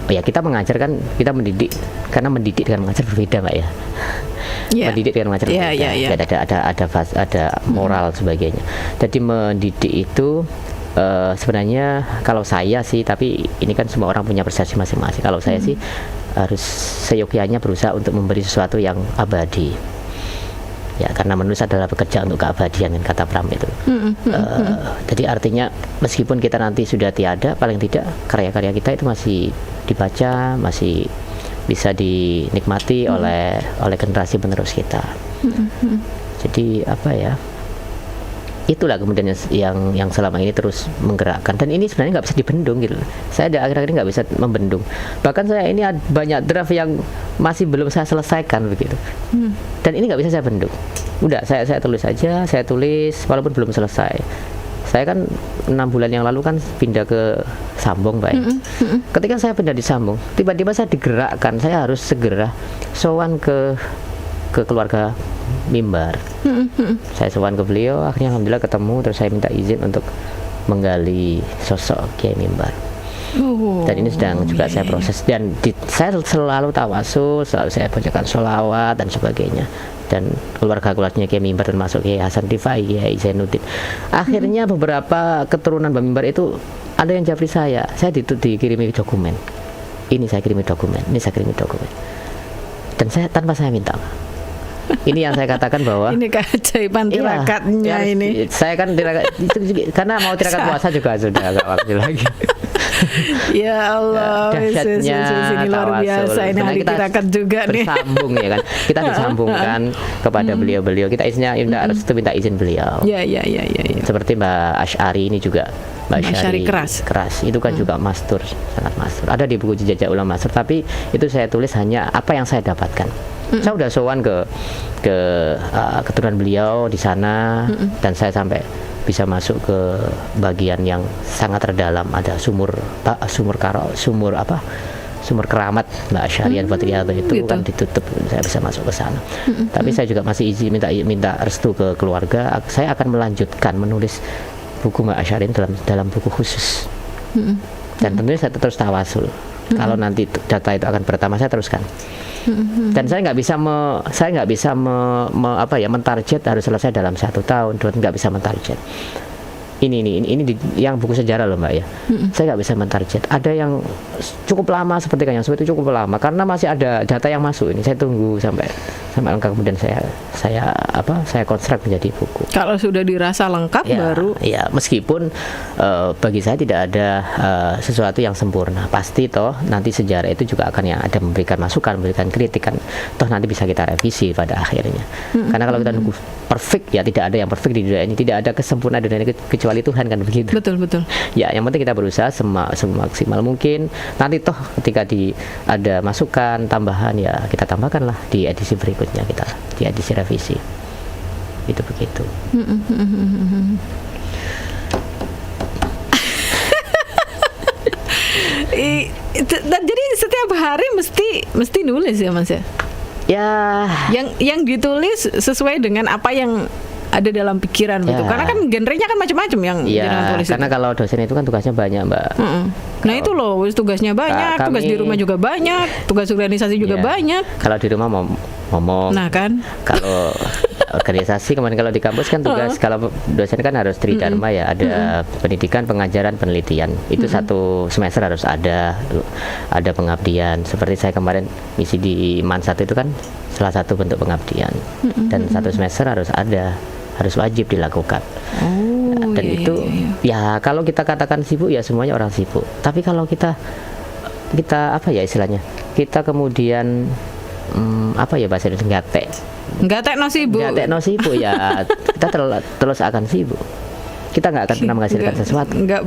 Ya, kita mengajar kan, kita mendidik, karena mendidik dengan mengajar berbeda Mbak ya. Yeah. Mendidik dengan mengajar berbeda. Ada moral sebagainya. Jadi mendidik itu sebenarnya kalau saya sih, tapi ini kan semua orang punya persepsi masing-masing. Kalau saya sih harus seyogyanya berusaha untuk memberi sesuatu yang abadi. Ya, karena menulis adalah bekerja untuk keabadian, kan kata Pram itu. Jadi artinya meskipun kita nanti sudah tiada, paling tidak karya-karya kita itu masih dibaca, masih bisa dinikmati oleh generasi penerus kita. Jadi apa ya? Itulah kemudian yang selama ini terus menggerakkan, dan ini sebenarnya nggak bisa dibendung gitu. Saya akhir-akhir ini nggak bisa membendung. Bahkan saya ini banyak draft yang masih belum saya selesaikan begitu. Dan ini nggak bisa saya bendung. Udah saya tulis saja, saya tulis walaupun belum selesai. Saya kan 6 bulan yang lalu kan pindah ke Sambong, Pak. Ketika saya pindah di Sambong, tiba-tiba saya digerakkan, saya harus segera sowan ke keluarga Mimbar. Saya sowan ke beliau, akhirnya alhamdulillah ketemu, terus saya minta izin untuk menggali sosok Kiai Mimbar. Dan ini sedang juga saya proses, dan saya selalu tawasul, selalu saya bacakan sholawat dan sebagainya. Dan keluarganya Kiai Mimbar termasuk Kiai Hasan Rifai, Kiai Zainuddin. Akhirnya beberapa keturunan Mbah Mimbar itu ada yang japri saya dikirimi dokumen. Ini saya kirimi dokumen, ini saya kirimi dokumen. Dan saya tanpa saya minta. Ini yang saya katakan bahwa ini keajaiban tirakatnya ini. Saya kan tirakat itu karena mau tirakat puasa juga sudah agak waktu lagi. Ya Allah, dahsyatnya ini luar biasa, ini hari tirakat juga nih. Bersambung ya kan. Kita disambungkan kepada beliau-beliau. Kita minta izin beliau. Ya. Seperti Mbak Asy'ari ini juga. Mbak Asy'ari keras. Itu kan juga mastur, sangat mastur. Ada di buku Jejak Ulama Mastur, tapi itu saya tulis hanya apa yang saya dapatkan. Saya udah sowan ke keturunan beliau di sana, dan saya sampai bisa masuk ke bagian yang sangat terdalam, ada sumur keramat Mbak Asy'ari Al-Fatriyah itu gitu. Kan ditutup, saya bisa masuk ke sana. Tapi saya juga masih izin minta restu ke keluarga. Saya akan melanjutkan menulis buku Mbak Asy'ari dalam buku khusus. Dan tentunya saya terus tawasul. Kalau nanti data itu akan pertama saya teruskan. Dan saya nggak bisa mentarget harus selesai dalam 1 tahun, nggak bisa mentarget. Ini yang buku sejarah loh Mbak ya. Saya nggak bisa mentarget. Ada yang cukup lama seperti yang itu cukup lama karena masih ada data yang masuk. Ini saya tunggu sampai lengkap, kemudian saya konstruk menjadi buku. Kalau sudah dirasa lengkap baru. Ya, meskipun bagi saya tidak ada sesuatu yang sempurna. Pasti toh nanti sejarah itu juga akan yang ada memberikan masukan, memberikan kritikan. Toh nanti bisa kita revisi pada akhirnya. Karena kalau kita nunggu perfect, ya tidak ada yang perfect di dunia ini, tidak ada kesempurnaan di dunia ini kecuali Tuhan, kan begitu. Betul. Ya, yang penting kita berusaha semaksimal mungkin. Nanti toh ketika ada masukan tambahan, ya kita tambahkanlah di edisi berikutnya, kita di edisi revisi. Itu begitu. Jadi setiap hari mesti nulis ya Mas ya? Ya, yang ditulis sesuai dengan apa yang ada dalam pikiran gitu. Karena kan genrenya kan macam-macam yang jenengan tulis. Karena kalau dosen itu kan tugasnya banyak, Mbak. Nah itu loh, tugasnya banyak, tugas di rumah juga banyak, tugas organisasi juga banyak. Kalau di rumah ngomong. Nah kan. Kalau organisasi kemarin, kalau di kampus kan tugas kalau dosen kan harus tridharma ya, ada pendidikan, pengajaran, penelitian. Itu 1 semester harus ada pengabdian. Seperti saya kemarin misi di MAN 1 itu kan salah satu bentuk pengabdian. Dan 1 semester harus wajib dilakukan. Dan itu ya kalau kita katakan sibuk, ya semuanya orang sibuk. Tapi kalau kita apa ya istilahnya, kita kemudian apa ya bahasa Indonesia, nggak no sibuk ya kita terus akan sibuk. Kita nggak akan pernah menghasilkan sesuatu. Nggak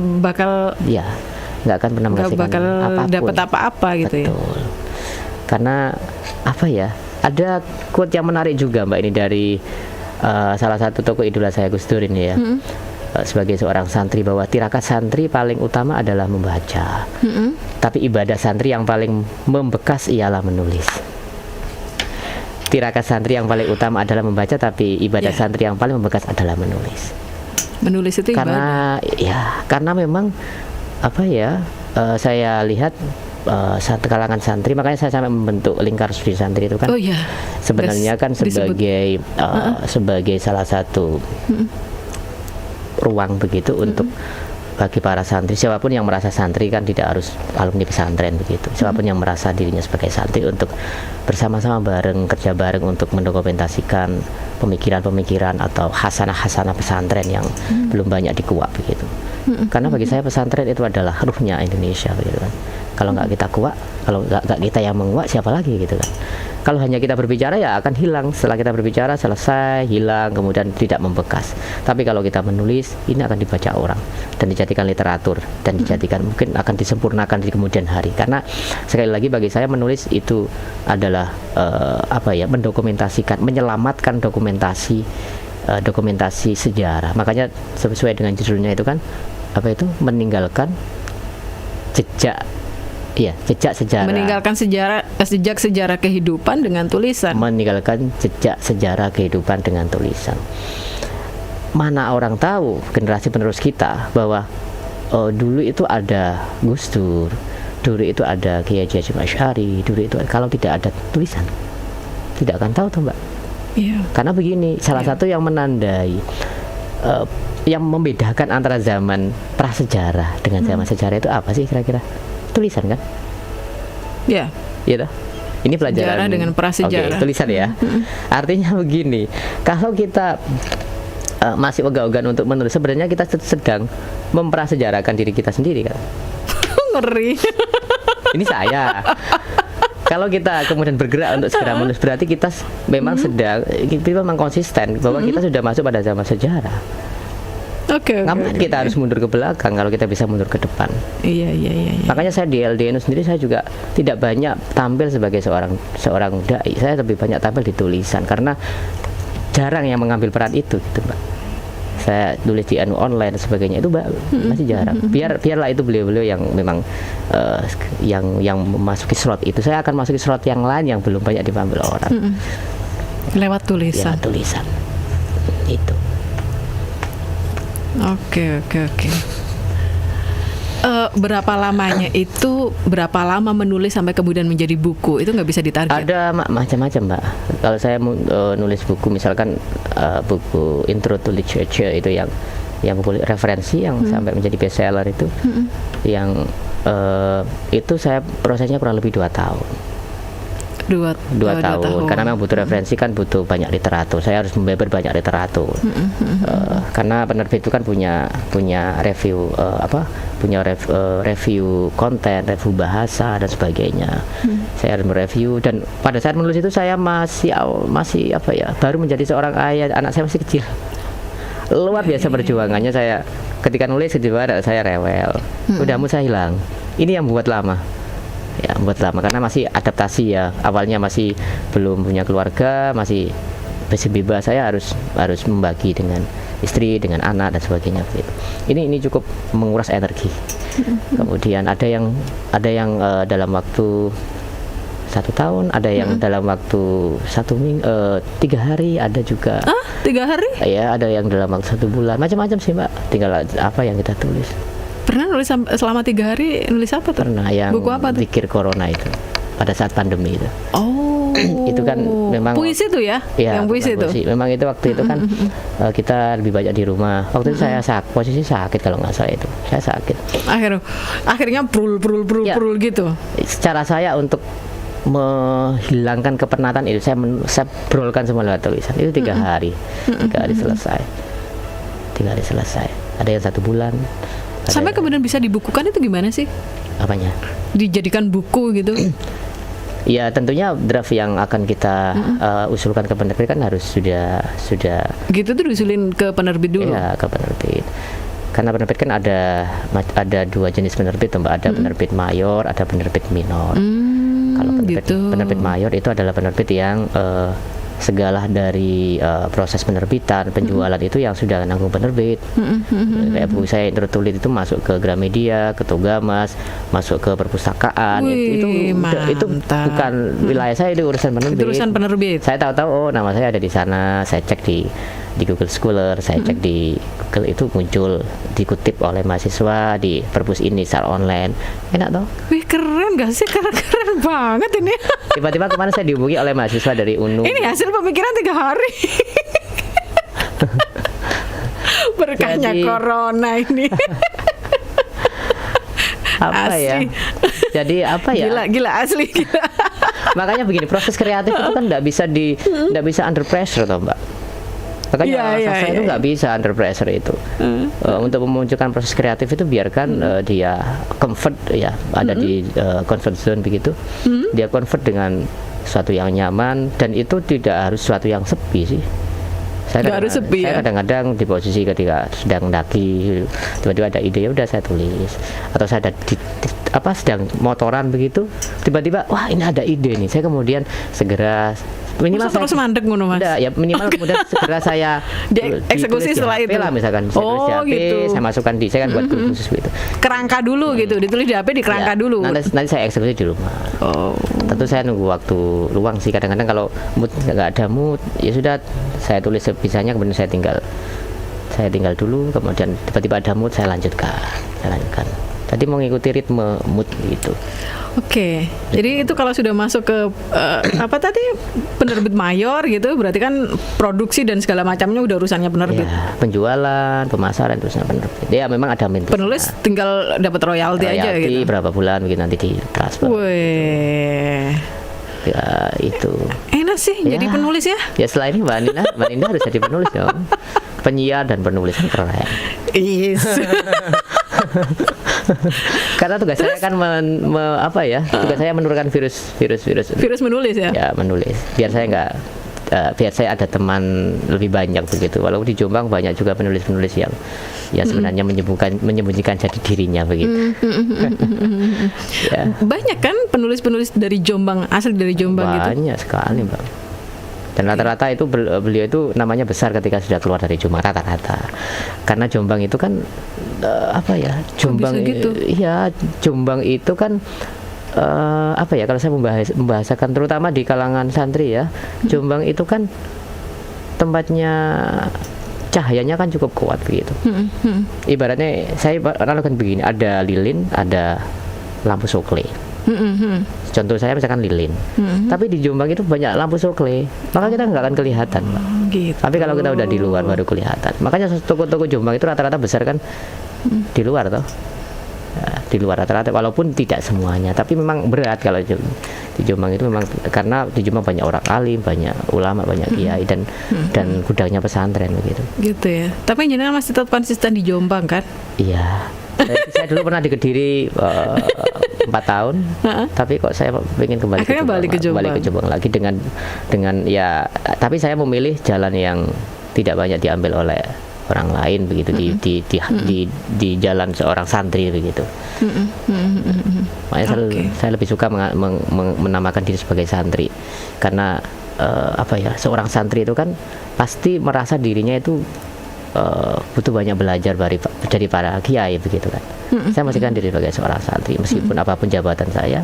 akan pernah menghasilkan apapun. Dapat apa-apa gitu. Betul. Karena apa ya? Ada quote yang menarik juga Mbak ini dari salah satu tokoh idola saya Gus Dur ini ya, sebagai seorang santri, bahwa tirakat santri paling utama adalah membaca, tapi ibadah santri yang paling membekas ialah menulis. Tirakat santri yang paling utama adalah membaca, tapi ibadah santri yang paling membekas adalah menulis. Menulis itu ibadah. Karena memang apa ya, saya lihat kalangan santri, makanya saya sampai membentuk lingkar studi santri itu kan. Sebenarnya kan sebagai sebagai salah satu ruang begitu untuk bagi para santri, siapapun yang merasa santri kan tidak harus alumni pesantren begitu. Siapapun yang merasa dirinya sebagai santri untuk bersama-sama bareng, kerja bareng untuk mendokumentasikan pemikiran-pemikiran atau hasanah-hasanah pesantren yang belum banyak dikuak begitu. Karena bagi saya pesantren itu adalah ruhnya Indonesia begitu kan. Kalau nggak kita kuak, kalau nggak kita yang menguak, siapa lagi gitu kan. Kalau hanya kita berbicara ya akan hilang. Setelah kita berbicara selesai, hilang, kemudian tidak membekas. Tapi kalau kita menulis, ini akan dibaca orang dan dijadikan literatur dan dijadikan mungkin akan disempurnakan di kemudian hari. Karena sekali lagi bagi saya menulis itu adalah mendokumentasikan, menyelamatkan dokumentasi sejarah. Makanya sesuai dengan judulnya itu kan meninggalkan jejak sejarah. Meninggalkan jejak sejarah kehidupan dengan tulisan. Meninggalkan jejak sejarah kehidupan dengan tulisan. Mana orang tahu generasi penerus kita bahwa dulu itu ada Gus Dur, dulu itu ada Kiai Hasyim Asy'ari, dulu itu kalau tidak ada tulisan tidak akan tahu tuh Mbak. Karena begini, salah satu yang menandai yang membedakan antara zaman prasejarah dengan zaman sejarah itu apa sih kira-kira? Tulisan kan? Iya toh? Ini pelajaran sejarah dengan prasejarah. Tulisan ya. Artinya begini, kalau kita masih ogah-ogahan untuk menulis, sebenarnya kita sedang memprasejarahkan diri kita sendiri kan? Ngeri. Ini saya. Kalau kita kemudian bergerak untuk segera menulis, berarti kita memang kita memang konsisten bahwa kita sudah masuk pada zaman sejarah. Ngapain kita harus mundur ke belakang kalau kita bisa mundur ke depan? Iya. Makanya saya di LDNU sendiri saya juga tidak banyak tampil sebagai seorang dai. Saya lebih banyak tampil di tulisan karena jarang yang mengambil peran itu gitu, Mbak. Saya tulis di anu online dan sebagainya itu masih jarang. Biarlah itu beliau-beliau yang memang yang memasuki slot itu. Saya akan masuki slot yang lain yang belum banyak diambil orang. Lewat tulisan. Ya, tulisan. Itu. Oke. Berapa berapa lama menulis sampai kemudian menjadi buku? Itu nggak bisa ditarget? Ada macam-macam, Mbak. Kalau saya nulis buku, misalkan buku Intro to Literature itu yang buku referensi yang sampai menjadi bestseller itu, yang itu saya prosesnya kurang lebih 2 tahun. 2 tahun. Karena memang butuh referensi kan, butuh banyak literatur. Saya harus membeber banyak literatur. Karena penerbit itu kan punya review review konten, review bahasa dan sebagainya. Saya harus mereview, dan pada saat menulis itu saya masih baru menjadi seorang ayah, anak saya masih kecil. Luar biasa perjuangannya saya ketika nulis, ketika saya rewel. Udah saya hilang. Ini yang membuat lama karena masih adaptasi ya. Awalnya masih belum punya keluarga, masih bebas, saya harus membagi dengan istri, dengan anak dan sebagainya. Ini cukup menguras energi. Kemudian ada yang dalam waktu 1 tahun, ada yang dalam waktu 3 hari, ada juga 3 hari? Ya, ada yang dalam waktu 1 bulan, macam-macam sih Mbak. Tinggal apa yang kita tulis. Pernah nulis selama 3 hari, nulis apa tuh? Pernah, yang buku apa tuh? Zikir Corona itu pada saat pandemi itu. Itu kan memang puisi tuh ya? Yang puisi itu. Memang itu waktu itu kan kita lebih banyak di rumah. Waktu itu saya posisi sakit kalau nggak salah itu. Saya sakit. Akhirnya prul gitu. Cara saya untuk menghilangkan kepenatan itu, saya brolkan semua lewat tulisan. Itu 3 hari. 3 hari selesai. 3 hari selesai. Ada yang 1 bulan. Sampai kemudian bisa dibukukan itu gimana sih? Apanya? Dijadikan buku gitu. Ya tentunya draft yang akan kita usulkan ke penerbit kan harus sudah gitu tuh diusulin ke penerbit dulu. Ya, ke penerbit. Karena penerbit kan ada 2 jenis penerbit, Mbak. Ada penerbit mayor, ada penerbit minor. Kalau penerbit mayor itu adalah penerbit yang segala dari proses penerbitan, penjualan itu yang sudah nanggung penerbit. Kayak buku saya yang tertulis itu masuk ke Gramedia, ke Togamas, masuk ke perpustakaan. Wih, itu bukan wilayah saya, itu urusan penerbit. Itu urusan penerbit. Saya tahu-tahu oh nama saya ada di sana, saya cek di Google Scholar, saya cek di Google, itu muncul dikutip oleh mahasiswa di perpus ini secara online. Enak toh? Wih, keren gak sih? Keren banget ini. Tiba-tiba kemarin saya dihubungi oleh mahasiswa dari UNU. Ini hasil pemikiran 3 hari. Berkahnya corona ini. Apa ya? Asli. Jadi apa ya? Gila asli gila. Makanya begini, proses kreatif itu kan nggak bisa under pressure toh Mbak. Makanya sastra itu nggak bisa under pressure itu. Untuk memunculkan proses kreatif itu biarkan dia comfort ya, ada di comfort zone begitu. Dia convert dengan sesuatu yang nyaman, dan itu tidak harus sesuatu yang sepi sih. Saya kadang-kadang di posisi ketika sedang mendaki, tiba-tiba ada ide, ya udah saya tulis. Atau saya ada sedang motoran begitu, tiba-tiba wah ini ada ide nih, saya kemudian segera minimal terus mandek ngono Mas. Enggak, ya minimal kemudian segera saya eksekusi setelah itu lah, misalkan saya tulis di HP, gitu. saya masukkan saya kan buat grup khusus gitu. Kerangka dulu gitu, ditulis di HP di kerangka dulu. Nanti saya eksekusi di rumah. Tentu saya nunggu waktu luang sih, kadang-kadang kalau mood nggak ada mood, ya sudah saya tulis sebisanya, kemudian saya tinggal dulu, kemudian tiba-tiba ada mood saya lanjutkan. Tadi mau ngikuti ritme mood gitu. Oke, jadi itu kalau sudah masuk ke apa tadi, penerbit mayor gitu, berarti kan produksi dan segala macamnya udah urusannya penerbit. Ya, penjualan, pemasaran terusnya penerbit. Ya memang ada mintus. Penulis tinggal dapat royalti aja gitu. Berapa bulan begitu nanti di transfer. Wih. Ya itu. Enak sih jadi penulis ya. Ya setelah ini Mbak Nina harus jadi penulis dong. Penyiar dan penulis kan keren. Yes. Karena tugas saya kan tugas saya menurunkan virus menulis ya. Ya menulis. Biar saya ada teman lebih banyak begitu. Walaupun di Jombang banyak juga penulis-penulis yang sebenarnya menyembunyikan jati dirinya begitu. Ya. Banyak kan penulis-penulis dari Jombang, asli dari Jombang gitu. Banyak sekali Mbak. Dan rata-rata itu beliau itu namanya besar ketika sudah keluar dari Jombang, rata-rata. Karena Jombang itu kan Jombang gitu? Iya, Jombang itu kan kalau saya membahasakan terutama di kalangan santri ya, Jombang itu kan tempatnya cahayanya kan cukup kuat begitu. Ibaratnya saya analogikan begini, ada lilin, ada lampu sokle. Contoh saya misalkan lilin, tapi di Jombang itu banyak lampu sokle, maka kita nggak akan kelihatan, Mbak. Gitu. Tapi kalau kita udah di luar baru kelihatan. Makanya toko-toko Jombang itu rata-rata besar kan di luar toh. Di luar rata-rata, walaupun tidak semuanya, tapi memang berat kalau di Jombang itu memang karena di Jombang banyak orang alim, banyak ulama, banyak kiai dan gudangnya pesantren begitu. Gitu ya. Tapi jenengan masih tetap konsisten di Jombang kan? Iya. Saya dulu pernah di Kediri 4 tahun, tapi kok saya ingin kembali ke Jombang lagi dengan ya, tapi saya memilih jalan yang tidak banyak diambil oleh orang lain begitu, di jalan seorang santri begitu. Makanya saya lebih suka menamakan diri sebagai santri karena seorang santri itu kan pasti merasa dirinya itu butuh banyak belajar dari para kiai begitu kan. Saya masih kan diri sebagai seorang santri meskipun apapun jabatan saya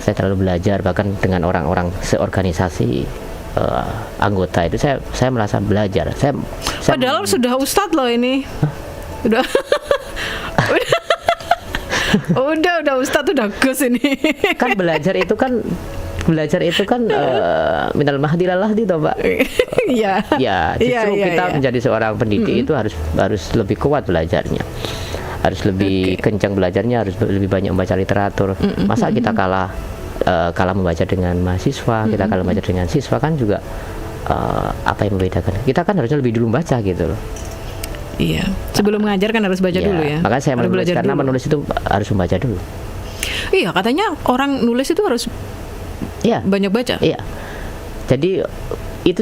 terlalu belajar, bahkan dengan orang-orang seorganisasi anggota itu saya merasa belajar. Padahal sudah ustadz loh ini. Udah udah ustadz, udah gus ini. Kan belajar itu kan minal mahdi lal lahdi toh Pak. Iya. Ya, justru kita menjadi seorang pendidik itu harus lebih kuat belajarnya. Harus lebih kencang belajarnya, harus lebih banyak membaca literatur. Masa kita kalah membaca dengan mahasiswa, kita kalah membaca dengan siswa kan juga apa yang membedakan? Kita kan harusnya lebih dulu baca gitu loh. Iya. Sebelum mengajar kan harus baca dulu ya. Makanya saya menulis karena menulis itu harus membaca dulu. Iya, katanya orang nulis itu harus banyak baca. Iya. Jadi itu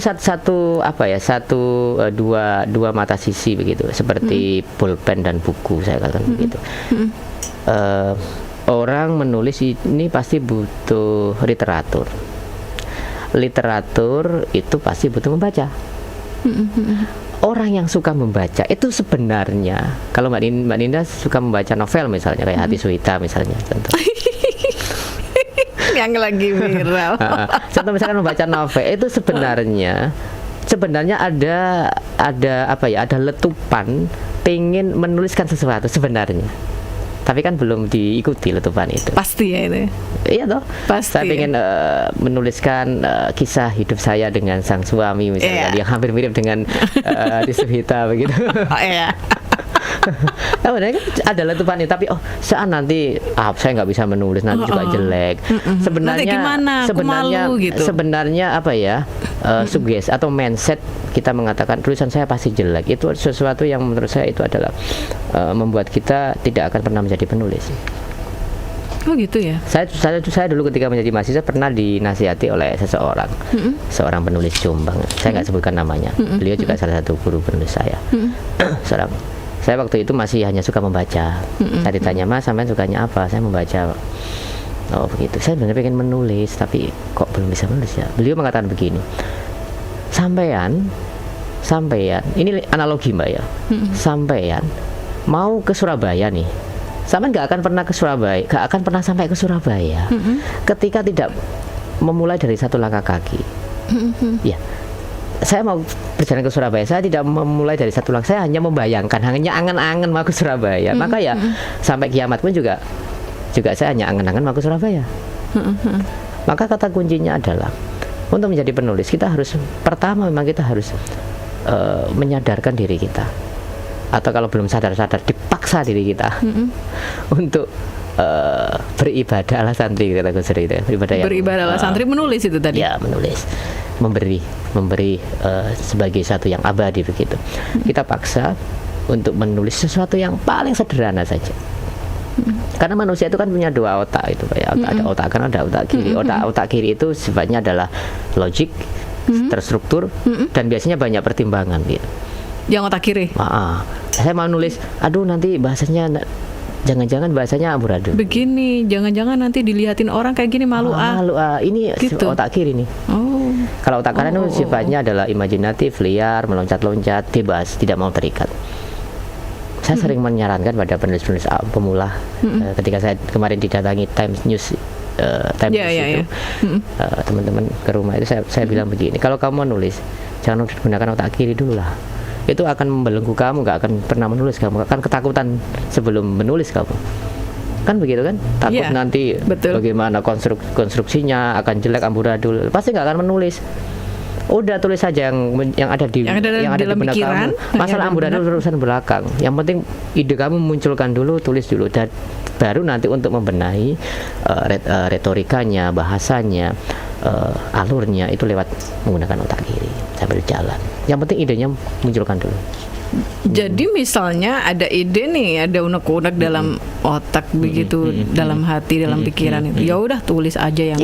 dua mata sisi begitu, seperti pulpen dan buku saya katakan begitu. Orang menulis ini pasti butuh literatur. literatur itu pasti butuh membaca. Orang yang suka membaca itu sebenarnya, kalau Mbak Ninda suka membaca novel misalnya kayak Hati Suhita misalnya contoh. Yang lagi viral. Contoh misalkan membaca novel itu sebenarnya ada apa ya, ada letupan pengen menuliskan sesuatu sebenarnya, tapi kan belum diikuti letupan itu. Pasti ya itu. Iya toh. Pasti. Saya pengen menuliskan kisah hidup saya dengan sang suami misalnya, yang hampir mirip dengan Hati Suhita begitu. Oh iya. Nah, kan ada letupan itu, tapi saat nanti saya nggak bisa menulis, nanti juga jelek. Sebenarnya nanti gimana? Aku malu, gitu. Sebenarnya apa ya, sugesti atau mindset kita mengatakan tulisan saya pasti jelek, itu sesuatu yang menurut saya itu adalah membuat kita tidak akan pernah menjadi penulis. Oh gitu ya. Saya dulu ketika menjadi mahasiswa pernah dinasihati oleh seorang penulis Jombang. Saya nggak sebutkan namanya. Beliau juga salah satu guru penulis saya. Saya waktu itu masih hanya suka membaca. Saya ditanya, Mas, sampean sukanya apa? Saya membaca. Oh begitu. Saya benar pengen menulis, tapi kok belum bisa menulis ya. Beliau mengatakan begini, sampean, ini analogi Mbak ya. Sampean mau ke Surabaya nih. Sampean nggak akan pernah ke Surabaya, nggak akan pernah sampai ke Surabaya ketika tidak memulai dari satu langkah kaki. Ya. Saya mau berjalan ke Surabaya, saya tidak memulai dari satu langkah, saya hanya membayangkan, hanya angan-angan mau ke Surabaya. Maka ya sampai kiamat pun juga saya hanya angan-angan mau ke Surabaya. Maka kata kuncinya adalah untuk menjadi penulis kita harus, pertama memang kita harus menyadarkan diri kita, atau kalau belum sadar-sadar dipaksa diri kita untuk beribadah ala santri, kata Gus Dur itu. Beribadah ala santri, menulis itu tadi. Ya, menulis, memberi sebagai satu yang abadi begitu. Kita paksa untuk menulis sesuatu yang paling sederhana saja. Karena manusia itu kan punya dua otak itu, Pak. Ada otak kanan, ada otak kiri. Otak kiri itu sifatnya adalah logik, terstruktur, dan biasanya banyak pertimbangan gitu. Yang otak kiri. Saya mau nulis, aduh nanti bahasanya jangan-jangan bahasanya amburadul. Begini, jangan-jangan nanti dilihatin orang kayak gini, malu ini gitu. Otak kiri nih. Kalau otak kanan itu sifatnya adalah imajinatif, liar, meloncat-loncat, bebas, tidak mau terikat. Saya sering menyarankan pada penulis-penulis pemula, ketika saya kemarin didatangi Times News itu, teman-teman ke rumah itu saya bilang begini, kalau kamu nulis jangan gunakan otak kiri dulu lah. Itu akan membelenggu kamu, gak akan pernah menulis, kamu akan ketakutan sebelum menulis kamu. Kan begitu kan? Takut nanti bagaimana konstruksinya akan jelek, amburadul, pasti gak akan menulis. Udah tulis saja yang ada di benak kamu. Masalah amburadul urusan belakang. Yang penting ide kamu munculkan dulu, tulis dulu, dan baru nanti untuk membenahi retorikanya, bahasanya, alurnya itu lewat menggunakan otak kiri sambil jalan. Yang penting idenya munculkan dulu. Jadi misalnya ada ide nih, ada unek-unek dalam otak begitu, dalam hati, dalam pikiran itu. Ya udah tulis aja yang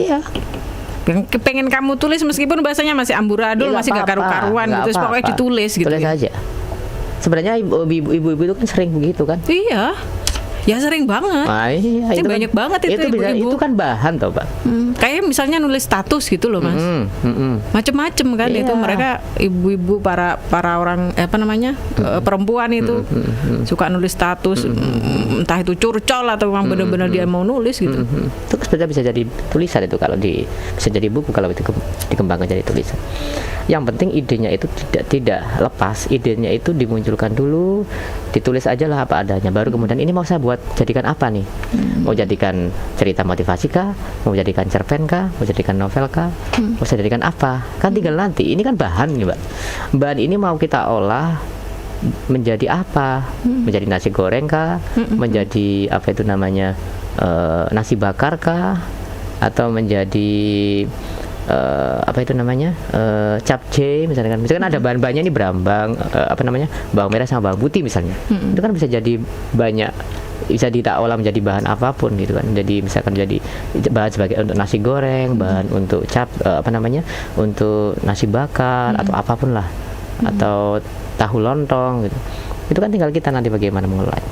pengen kamu tulis, meskipun bahasanya masih amburadul, masih gak karu-karuan gitu, pokoknya ditulis gitu. Tulis aja. Sebenarnya ibu-ibu itu kan sering begitu kan? Iya. Ya sering banget. Itu banyak banget itu ibu-ibu. Itu kan bahan toh, Pak. Kayak misalnya nulis status gitu loh, Mas. Macem-macem kan itu mereka ibu-ibu para orang perempuan itu suka nulis status, entah itu curcol atau memang benar-benar dia mau nulis gitu. Itu sebenarnya bisa jadi tulisan itu, kalau bisa jadi buku kalau itu dikembangkan jadi tulisan. Yang penting idenya itu tidak lepas, idenya itu dimunculkan dulu, ditulis aja lah apa adanya, baru kemudian ini mau saya buat jadikan apa nih? Mau jadikan cerita motivasi kah? Mau jadikan cerpen kah? Mau jadikan novel kah? Mau saya jadikan apa? Kan tinggal nanti, ini kan bahan nih, Mbak. Bahan ini mau kita olah menjadi apa? Menjadi nasi goreng kah? Menjadi apa itu namanya, nasi bakar kah? Atau menjadi apa itu namanya, capcay misalnya kan. Misalkan ada bahan-bahannya ini berambang, bawang merah sama bawang putih misalnya. Itu kan bisa jadi banyak, bisa diolah menjadi bahan apapun gitu kan. Jadi misalkan jadi bahan sebagai untuk nasi goreng, bahan untuk untuk nasi bakar atau apapun lah, atau tahu lontong gitu. Itu kan tinggal kita nanti bagaimana mengelolanya.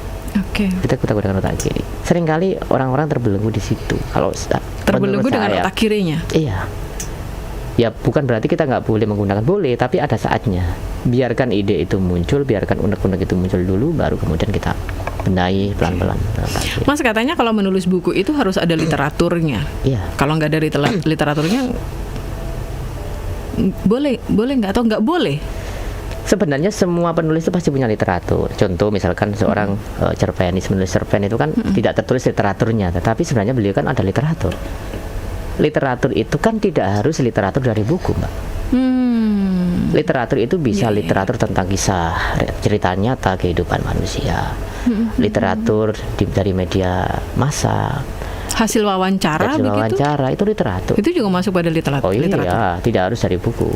Kita gunakan otak kiri. Seringkali orang-orang terbelenggu di situ. Kalau terbelenggu dengan otak kirinya. Iya. Ya bukan berarti kita nggak boleh menggunakan, boleh, tapi ada saatnya. Biarkan ide itu muncul, biarkan unek-unek itu muncul dulu, baru kemudian kita benahi pelan-pelan. Mas katanya kalau menulis buku itu harus ada literaturnya. Iya. Kalau nggak ada literaturnya, boleh nggak atau nggak boleh? Sebenarnya semua penulis itu pasti punya literatur. Contoh misalkan seorang cerpenis, menulis cerpen itu kan tidak tertulis literaturnya, tetapi sebenarnya beliau kan ada literatur. Literatur itu kan tidak harus literatur dari buku, Mbak. Literatur itu bisa literatur tentang kisah, cerita nyata kehidupan manusia. Literatur dari media massa. Hasil wawancara begitu? Wawancara itu literatur. Itu juga masuk pada literatur. Oh iya, tidak harus dari buku.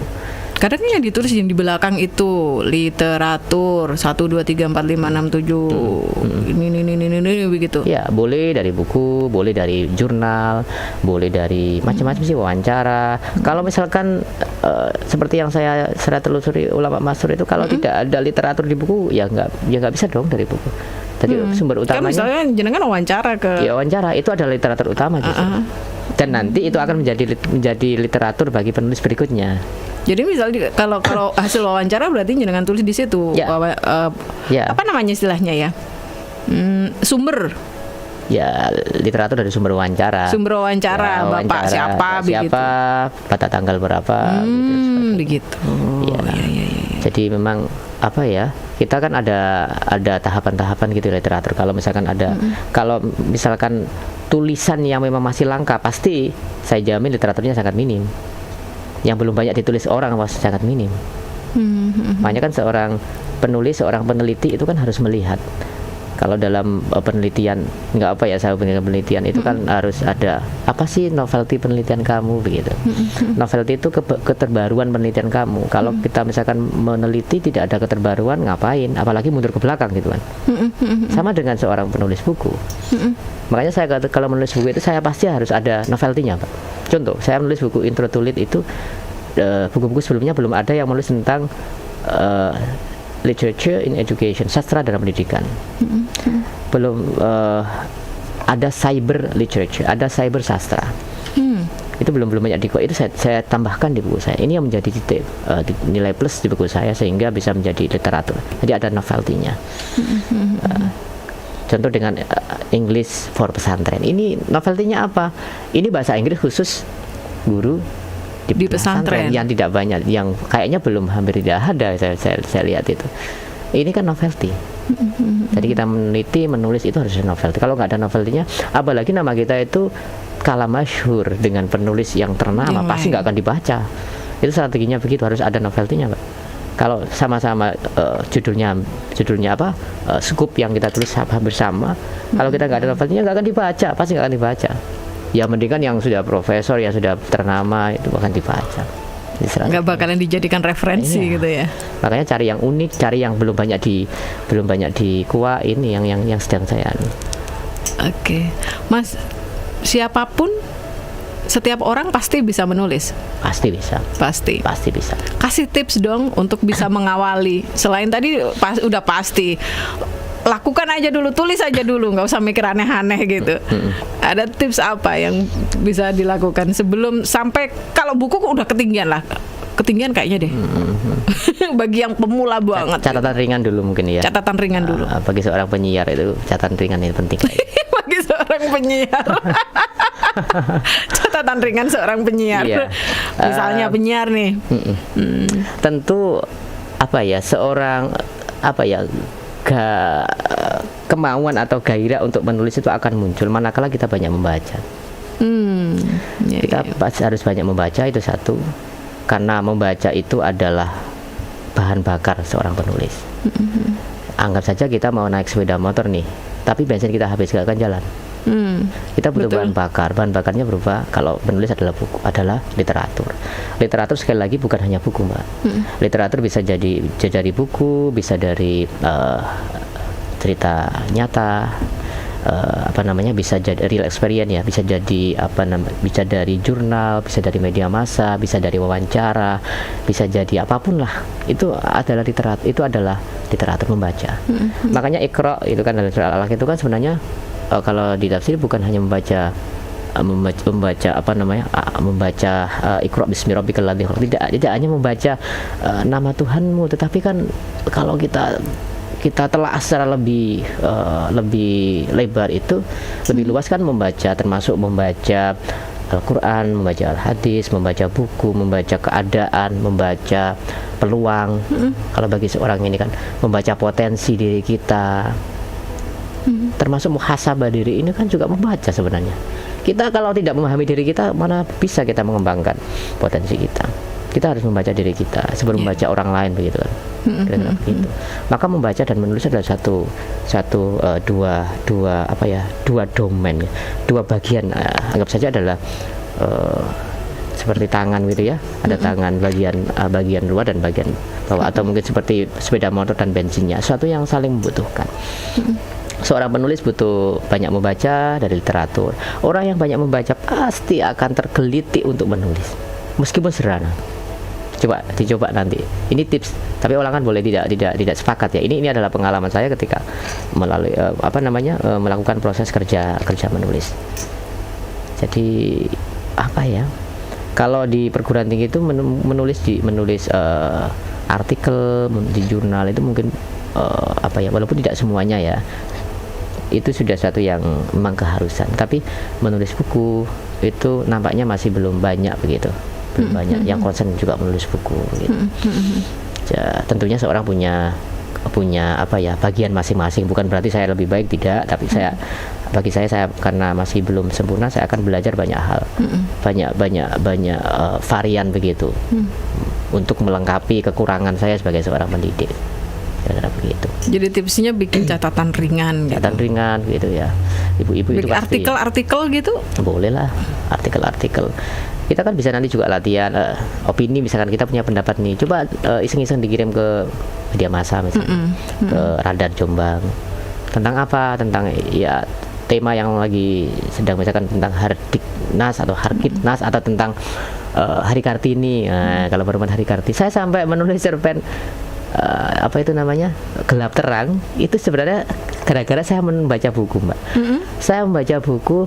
Kadang yang ditulis yang di belakang itu literatur 1 2 3 4 5 6 7 ini begitu. Ya, boleh dari buku, boleh dari jurnal, boleh dari macam-macam sih, wawancara. Kalau misalkan seperti yang saya telusuri ulama masyhur itu, kalau tidak ada literatur di buku ya nggak bisa dong dari buku. Jadi sumber utamanya. Kan misalnya jenengan wawancara ke. Ya, wawancara itu adalah literatur utama gitu. Dan nanti itu akan menjadi literatur bagi penulis berikutnya. Jadi misalnya kalau hasil wawancara berarti jenengan tulis di situ. Ya. Ya. Apa namanya istilahnya ya? Sumber. Ya, literatur dari sumber wawancara. Sumber wawancara, ya, Bapak siapa pada tanggal berapa begitu. Ya. Jadi memang apa ya? Kita kan ada tahapan-tahapan gitu literatur. Kalau misalkan kalau misalkan tulisan yang memang masih langka, pasti saya jamin literaturnya sangat minim. Yang belum banyak ditulis orang pasti sangat minim. Makanya kan seorang penulis, seorang peneliti itu kan harus melihat. Kalau dalam penelitian, saya penelitian itu kan harus ada apa sih novelty penelitian kamu begitu. Novelty itu keterbaruan penelitian kamu. Kalau kita misalkan meneliti tidak ada keterbaruan, ngapain? Apalagi mundur ke belakang gitu kan. Sama dengan seorang penulis buku. Makanya saya kalau menulis buku itu saya pasti harus ada novelty-nya, Pak. Contoh, saya menulis buku Intro to Lit itu buku-buku sebelumnya belum ada yang menulis tentang literature in education, sastra dalam pendidikan. Belum ada cyber literature, ada cyber sastra. Itu belum banyak itu saya tambahkan di buku saya. Ini yang menjadi nilai plus di buku saya sehingga bisa menjadi literatur. Jadi ada novelty-nya. Contoh dengan English for pesantren. Ini novelty-nya apa? Ini bahasa Inggris khusus guru di pesantren yang tidak banyak, yang kayaknya hampir tidak ada. Saya lihat itu. Ini kan novelty. Jadi kita meneliti, menulis itu harus ada novelty. Kalau nggak ada novelty-nya, apalagi nama kita itu kalah masyhur dengan penulis yang ternama, pasti nggak akan dibaca. Itu strateginya begitu, harus ada novelty-nya, Pak. Kalau sama-sama judulnya apa, scoop yang kita tulis hampir sama, kalau kita nggak ada novelty-nya nggak akan dibaca, pasti nggak akan dibaca. Ya mendingan yang sudah profesor, yang sudah ternama itu akan dibaca. Nggak bakalan dijadikan referensi gitu ya. Makanya cari yang unik, cari yang belum banyak di kuah, ini yang sedang saya. Oke, Mas, siapapun, setiap orang pasti bisa menulis. Pasti bisa. Pasti bisa. Kasih tips dong untuk bisa mengawali. Selain tadi udah pasti. Lakukan aja dulu, tulis aja dulu, nggak usah mikir aneh-aneh gitu. Ada tips apa yang bisa dilakukan sebelum sampai, kalau buku udah ketinggian kayaknya deh. Bagi yang pemula banget. Catatan ringan dulu mungkin ya. Catatan ringan dulu. Bagi seorang penyiar itu catatan ringan ini penting. Bagi seorang penyiar. Catatan ringan seorang penyiar. Iya. Misalnya penyiar nih. Tentu seorang kemauan atau gairah untuk menulis itu akan muncul manakala kita banyak membaca. Kita harus banyak membaca, itu satu. Karena membaca itu adalah bahan bakar seorang penulis. Anggap saja kita mau naik sepeda motor nih, tapi bensin kita habis, gak akan jalan. Kita butuh bahan bakar. Bahan bakarnya berupa, kalau penulis adalah literatur. Literatur sekali lagi bukan hanya buku, Mbak. Literatur bisa dari buku, bisa dari cerita nyata, bisa jadi real experience ya, bisa dari jurnal, bisa dari media massa, bisa dari wawancara, bisa jadi apapun lah. Itu adalah literatur membaca. Makanya Iqra itu kan, itu kan sebenarnya kalau di tafsir bukan hanya membaca membaca apa namanya membaca Iqra bismi rabbikal ladzi khalaq. Tidak hanya membaca nama Tuhanmu, tetapi kan kalau kita telah secara lebih lebar itu lebih luas kan, membaca termasuk membaca Al-Quran, membaca Al-Hadis, membaca buku, membaca keadaan, membaca peluang. Kalau bagi seorang ini kan membaca potensi diri kita, termasuk muhasabah diri ini kan juga membaca sebenarnya. Kita kalau tidak memahami diri kita, mana bisa kita mengembangkan potensi kita. Kita harus membaca diri kita sebelum membaca orang lain, begitu kan. Kira-kira begitu. Maka membaca dan menulis adalah dua domain, dua bagian. Anggap saja adalah seperti tangan gitu ya. Ada tangan bagian luar dan bagian bawah, atau mungkin seperti sepeda motor dan bensinnya, suatu yang saling membutuhkan. Seorang penulis butuh banyak membaca dari literatur. Orang yang banyak membaca pasti akan tergelitik untuk menulis, meskipun sederhana. Dicoba nanti. Ini tips, tapi orang kan boleh tidak sepakat ya. Ini adalah pengalaman saya ketika melalui melakukan proses kerja menulis. Jadi apa ya? Kalau di perguruan tinggi itu menulis artikel di jurnal itu mungkin walaupun tidak semuanya ya, itu sudah satu yang memang keharusan. Tapi menulis buku itu nampaknya masih belum banyak begitu. Belum banyak yang konsen juga menulis buku gitu. Ya, tentunya seorang punya bagian masing-masing. Bukan berarti saya lebih baik, tidak, tapi bagi saya karena masih belum sempurna, saya akan belajar banyak hal, banyak varian begitu, untuk melengkapi kekurangan saya sebagai seorang pendidik. Kira-kira begitu. Jadi tipsnya bikin catatan ringan gitu ya. Ibu-ibu itu pasti artikel gitu? Boleh lah, artikel. Kita kan bisa nanti juga latihan opini, misalkan kita punya pendapat nih, coba iseng-iseng dikirim ke media massa misalnya, ke Radar Jombang. Tentang apa? Tentang ya tema yang lagi sedang, misalkan tentang Hardiknas atau Harkitnas, atau tentang Hari Kartini. Kalau perempuan Hari Kartini, saya sampai menulis cerpen Gelap Terang. Itu sebenarnya gara-gara saya membaca buku, Mbak. Saya membaca buku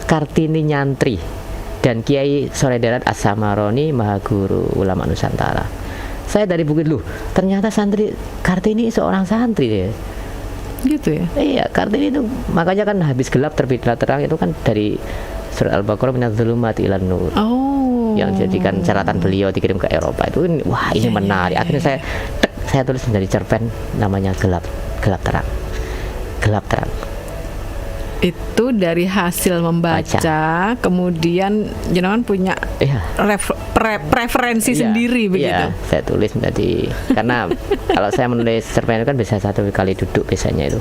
Kartini Nyantri dan Kiai Soredarat As-Samaroni, Mahaguru Ulama Nusantara. Saya dari buku itu, ternyata santri Kartini seorang santri deh. Gitu ya? Iya, Kartini itu makanya kan habis gelap terbitlah terang, itu kan dari surat Al-Baqarah, minadz-dzulumati ilan nur. Yang jadikan catatan beliau dikirim ke Eropa itu, wah ini menarik. Akhirnya saya tulis menjadi cerpen namanya Gelap Terang. Itu dari hasil membaca, kemudian jenengan punya preferensi sendiri begitu. Iya, saya tulis menjadi, karena kalau saya menulis cerpen itu kan bisa satu kali duduk biasanya itu.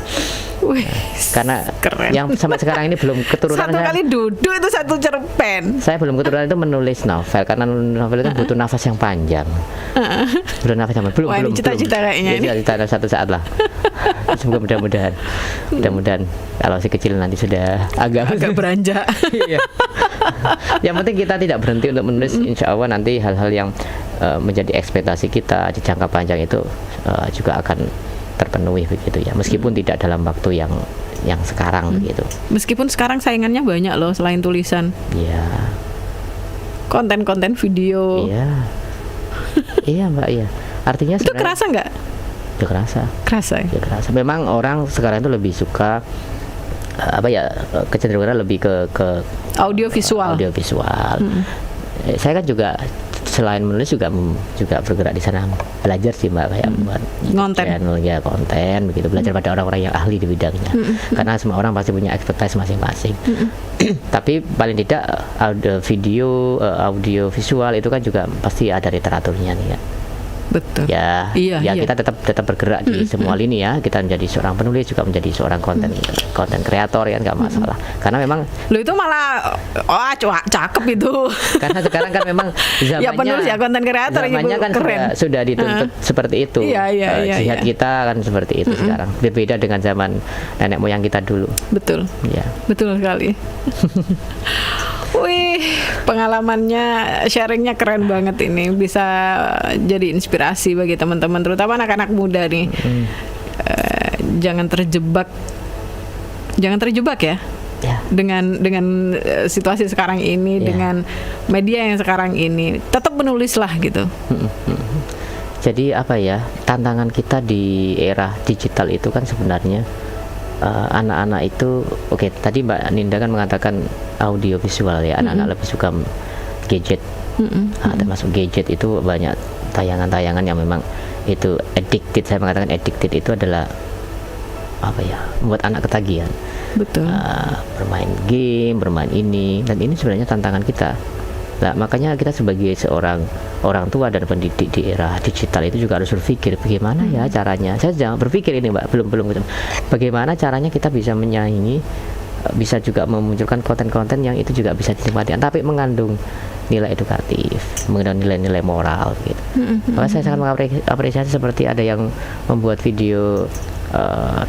Wih, karena keren. Yang sampai sekarang ini belum keturunan satu kali duduk itu satu cerpen. Saya belum keturunan itu menulis novel, karena novel itu butuh nafas yang panjang. Belum nafas yang panjang. Belum. Cita-cita kayaknya ini. Cita-cita satu saat lah. Semoga mudah-mudahan kalau si kecil nanti sudah agak beranjak. Iya. Yang penting kita tidak berhenti untuk menulis. Insya Allah nanti hal-hal yang menjadi ekspektasi kita di jangka panjang itu juga akan terpenuhi begitu ya, meskipun tidak dalam waktu yang sekarang begitu. Meskipun sekarang saingannya banyak loh selain tulisan. Iya. Konten-konten video. Iya. Iya, Mbak, iya. Artinya itu kerasa nggak? Itu kerasa ya? Kerasa. Memang orang sekarang itu lebih suka kecenderungan lebih ke audiovisual. Saya kan juga selain menulis juga bergerak di sana, belajar sih, Mbak, kayak buat konten begitu, belajar pada orang-orang yang ahli di bidangnya. Karena semua orang pasti punya expertise masing-masing. Tapi paling tidak audio visual itu kan juga pasti ada literaturnya nih ya. Betul. Ya, kita tetap bergerak di semua lini ya. Kita menjadi seorang penulis, juga menjadi seorang konten kreator ya, nggak masalah. Karena memang itu malah cakep itu. Karena sekarang kan memang zamannya ya penulis ya konten kreator zamannya kan keren. sudah dituntut seperti itu. Jihad kita kan seperti itu sekarang. Berbeda dengan zaman nenek moyang kita dulu. Betul. Ya. Betul sekali. Wih, pengalamannya, sharingnya keren banget ini. Bisa jadi inspirasi bagi teman-teman, terutama anak-anak muda nih. Jangan terjebak ya Ya. Dengan situasi sekarang ini, Ya. dengan media yang sekarang ini, tetap menulis lah gitu. Jadi apa ya, tantangan kita di era digital itu kan sebenarnya anak-anak itu, oke, tadi Mbak Ninda kan mengatakan audio visual ya, anak-anak lebih suka gadget. Termasuk gadget itu banyak tayangan-tayangan yang memang itu addicted. Saya mengatakan addicted itu adalah apa ya, membuat anak ketagihan. Betul. Bermain game, bermain ini, dan ini sebenarnya tantangan kita. Nah, makanya kita sebagai seorang orang tua dan pendidik di era digital itu juga harus berpikir bagaimana ya caranya. Saya jangan berpikir ini Mbak, belum bagaimana caranya kita bisa menyaingi, bisa juga memunculkan konten-konten yang itu juga bisa dinikmati, tapi mengandung nilai edukatif, mengandung nilai-nilai moral gitu. Maka saya sangat mengapresiasi seperti ada yang membuat video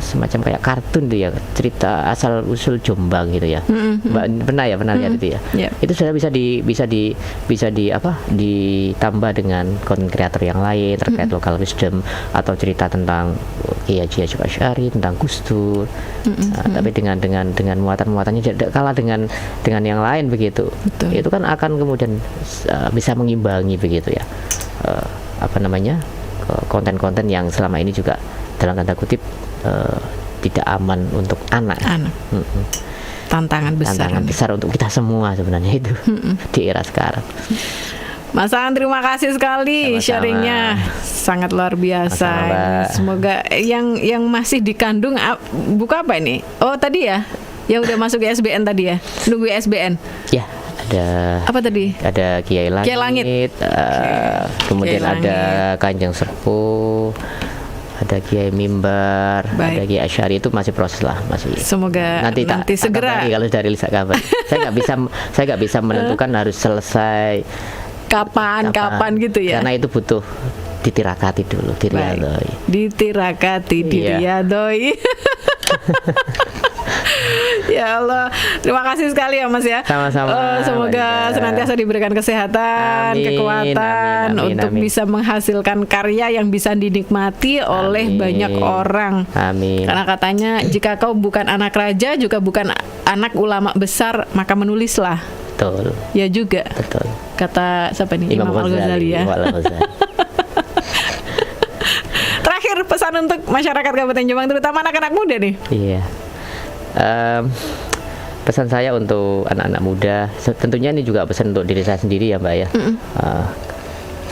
semacam kayak kartun tuh ya, cerita asal usul Jombang gitu ya. Mbak pernah lihat itu ya. Itu sudah bisa ditambah dengan konten kreator yang lain terkait local wisdom atau cerita tentang Kiai Haji Asy'ari Asy'ari, tentang Gus Dur. Tapi dengan muatan-muatannya tidak kalah dengan yang lain begitu. Betul. Itu kan akan kemudian bisa mengimbangi begitu ya. Konten-konten yang selama ini juga dalam tanda kutip tidak aman untuk anak. Tantangan besar untuk kita semua sebenarnya itu di era sekarang. Mas Aan, terima kasih sekali. Sama-sama. Sharingnya sangat luar biasa. Sama-sama, Semoga yang masih dikandung buka apa ini? Oh tadi ya, yang udah masuk ISBN tadi ya, nunggu ISBN. Ya, ada Apa tadi? Ada Kiai Langit, kemudian Kiai ada Kanjeng Serpu, ada Kiai Mimbar, Baik. ada Kiai Asy'ari, itu masih proses lah, masih. Semoga nanti segera. Kalau sudah rilis kabar. Saya nggak bisa menentukan harus selesai Kapan gitu ya? Karena itu butuh ditirakati dulu, diriadoi. Ditirakati, Iya. diriadoi. Ya Allah, terima kasih sekali ya Mas ya. Sama-sama, Semoga Mbak. senantiasa diberikan kesehatan, Amin, kekuatan amin, untuk amin. bisa menghasilkan karya yang bisa dinikmati oleh Amin. banyak orang. Amin. Karena katanya jika kau bukan anak raja, juga bukan anak ulama besar, maka menulislah. Betul. Ya juga. Betul. Kata siapa nih? Imam Al-Ghazali ya. Imam Al-Ghazali. Terakhir pesan untuk masyarakat Kabupaten Jombang, terutama anak-anak muda nih. Iya. Pesan saya untuk anak-anak muda, tentunya ini juga pesan untuk diri saya sendiri ya Mbak ya.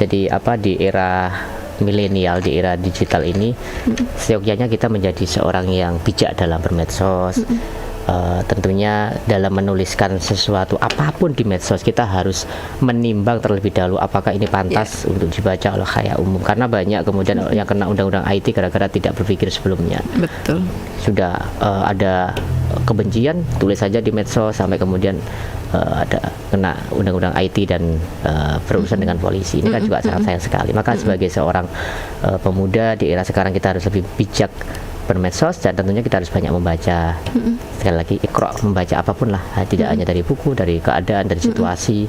Jadi di era milenial, di era digital ini, seyogyanya kita menjadi seorang yang bijak dalam bermedsos. Tentunya dalam menuliskan sesuatu apapun di medsos, kita harus menimbang terlebih dahulu apakah ini pantas untuk dibaca oleh khalayak umum, karena banyak kemudian yang kena undang-undang IT gara-gara tidak berpikir sebelumnya. Betul. Sudah ada kebencian, tulis saja di medsos, sampai kemudian ada kena undang-undang IT dan berurusan dengan polisi. Ini kan juga sangat sayang sekali. Maka sebagai seorang pemuda di era sekarang, kita harus lebih bijak bermedsos, dan tentunya kita harus banyak membaca. Sekali lagi, iqra, membaca apapun lah, tidak hanya dari buku, dari keadaan, dari situasi,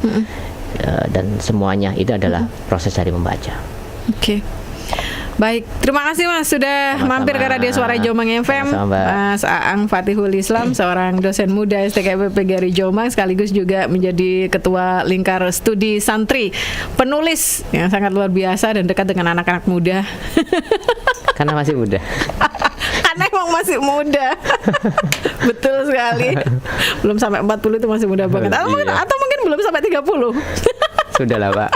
dan semuanya itu adalah proses dari membaca. Oke. Baik, terima kasih Mas sudah Sama-sama. mampir ke Radio Suara Jombang FM. Sama-sama, Mbak. Mas Aang Fatihul Islam, seorang dosen muda STKP PGRI Jombang, sekaligus juga menjadi ketua lingkar studi santri, penulis yang sangat luar biasa dan dekat dengan anak-anak muda. Karena masih muda. Karena emang masih muda. Betul sekali. Belum sampai 40 itu masih muda banget. Iya. Atau mungkin belum sampai 30. Sudah lah Pak,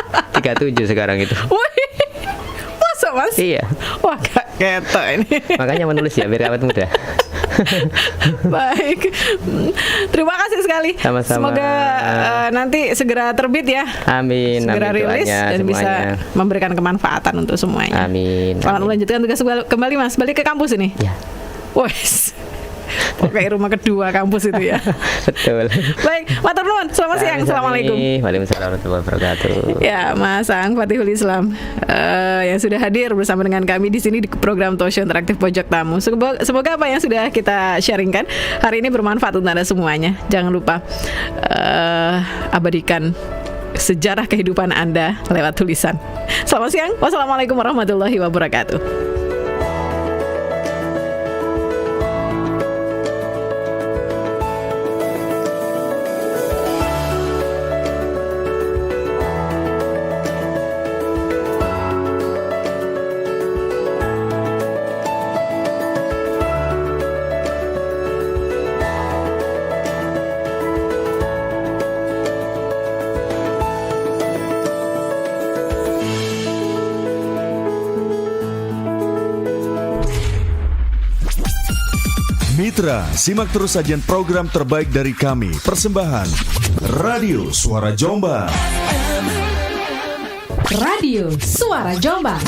37 sekarang itu. Wih, masa Mas? Iya. Wah, gak ketok ini. Makanya menulis ya, biar awet muda. Baik, terima kasih sekali. Sama-sama. Semoga nanti segera terbit ya. Amin. Segera Amin, rilis doanya dan semuanya. bisa memberikan kemanfaatan untuk semuanya. Amin. Selamat Amin. melanjutkan tugas kembali Mas. Balik ke kampus ini. Ya. Wes. Kayak rumah kedua kampus itu ya. Betul. Baik, matur nuwun. Selamat siang. Assalamualaikum. Waalaikumsalam warahmatullahi wabarakatuh. Ya, Mas Aang Fatihul Islam yang sudah hadir bersama dengan kami di sini di program Talk Show Interaktif Pojok Tamu. Semoga apa yang sudah kita sharingkan hari ini bermanfaat untuk Anda semuanya. Jangan lupa abadikan sejarah kehidupan Anda lewat tulisan. Selamat siang. Wassalamualaikum warahmatullahi wabarakatuh. Mitra, simak terus sajian program terbaik dari kami. Persembahan Radio Suara Jombang. Radio Suara Jombang.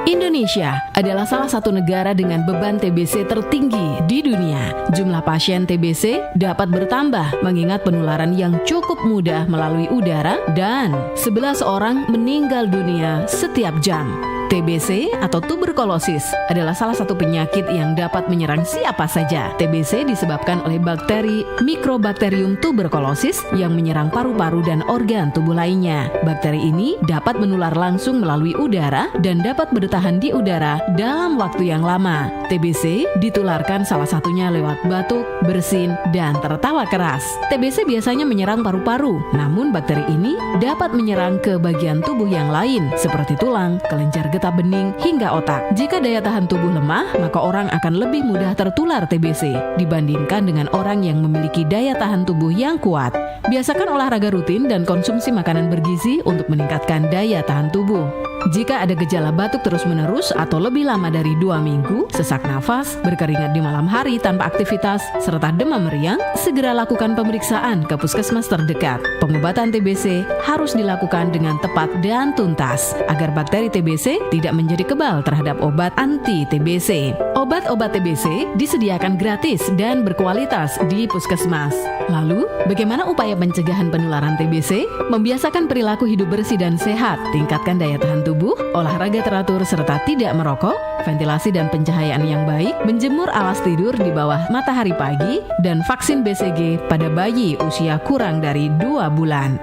Indonesia adalah salah satu negara dengan beban TBC tertinggi di dunia. Jumlah pasien TBC dapat bertambah mengingat penularan yang cukup mudah melalui udara dan 11 orang meninggal dunia setiap jam. TBC atau tuberkulosis adalah salah satu penyakit yang dapat menyerang siapa saja. TBC disebabkan oleh bakteri Mycobacterium tuberculosis yang menyerang paru-paru dan organ tubuh lainnya. Bakteri ini dapat menular langsung melalui udara dan dapat bertahan di udara dalam waktu yang lama. TBC ditularkan salah satunya lewat batuk, bersin, dan tertawa keras. TBC biasanya menyerang paru-paru, namun bakteri ini dapat menyerang ke bagian tubuh yang lain seperti tulang, kelenjar getah bening, hingga otak. Jika daya tahan tubuh lemah, maka orang akan lebih mudah tertular TBC dibandingkan dengan orang yang memiliki daya tahan tubuh yang kuat. Biasakan olahraga rutin dan konsumsi makanan bergizi untuk meningkatkan daya tahan tubuh. Jika ada gejala batuk terus-menerus atau lebih lama dari 2 minggu, sesak nafas, berkeringat di malam hari tanpa aktivitas, serta demam meriang, segera lakukan pemeriksaan ke puskesmas terdekat. Pengobatan TBC harus dilakukan dengan tepat dan tuntas agar bakteri TBC tidak menjadi kebal terhadap obat anti-TBC. Obat-obat TBC disediakan gratis dan berkualitas di puskesmas. Lalu, bagaimana upaya pencegahan penularan TBC? Membiasakan perilaku hidup bersih dan sehat, tingkatkan daya tahan tubuh, olahraga teratur serta tidak merokok, ventilasi dan pencahayaan yang baik, menjemur alas tidur di bawah matahari pagi, dan vaksin BCG pada bayi usia kurang dari 2 bulan.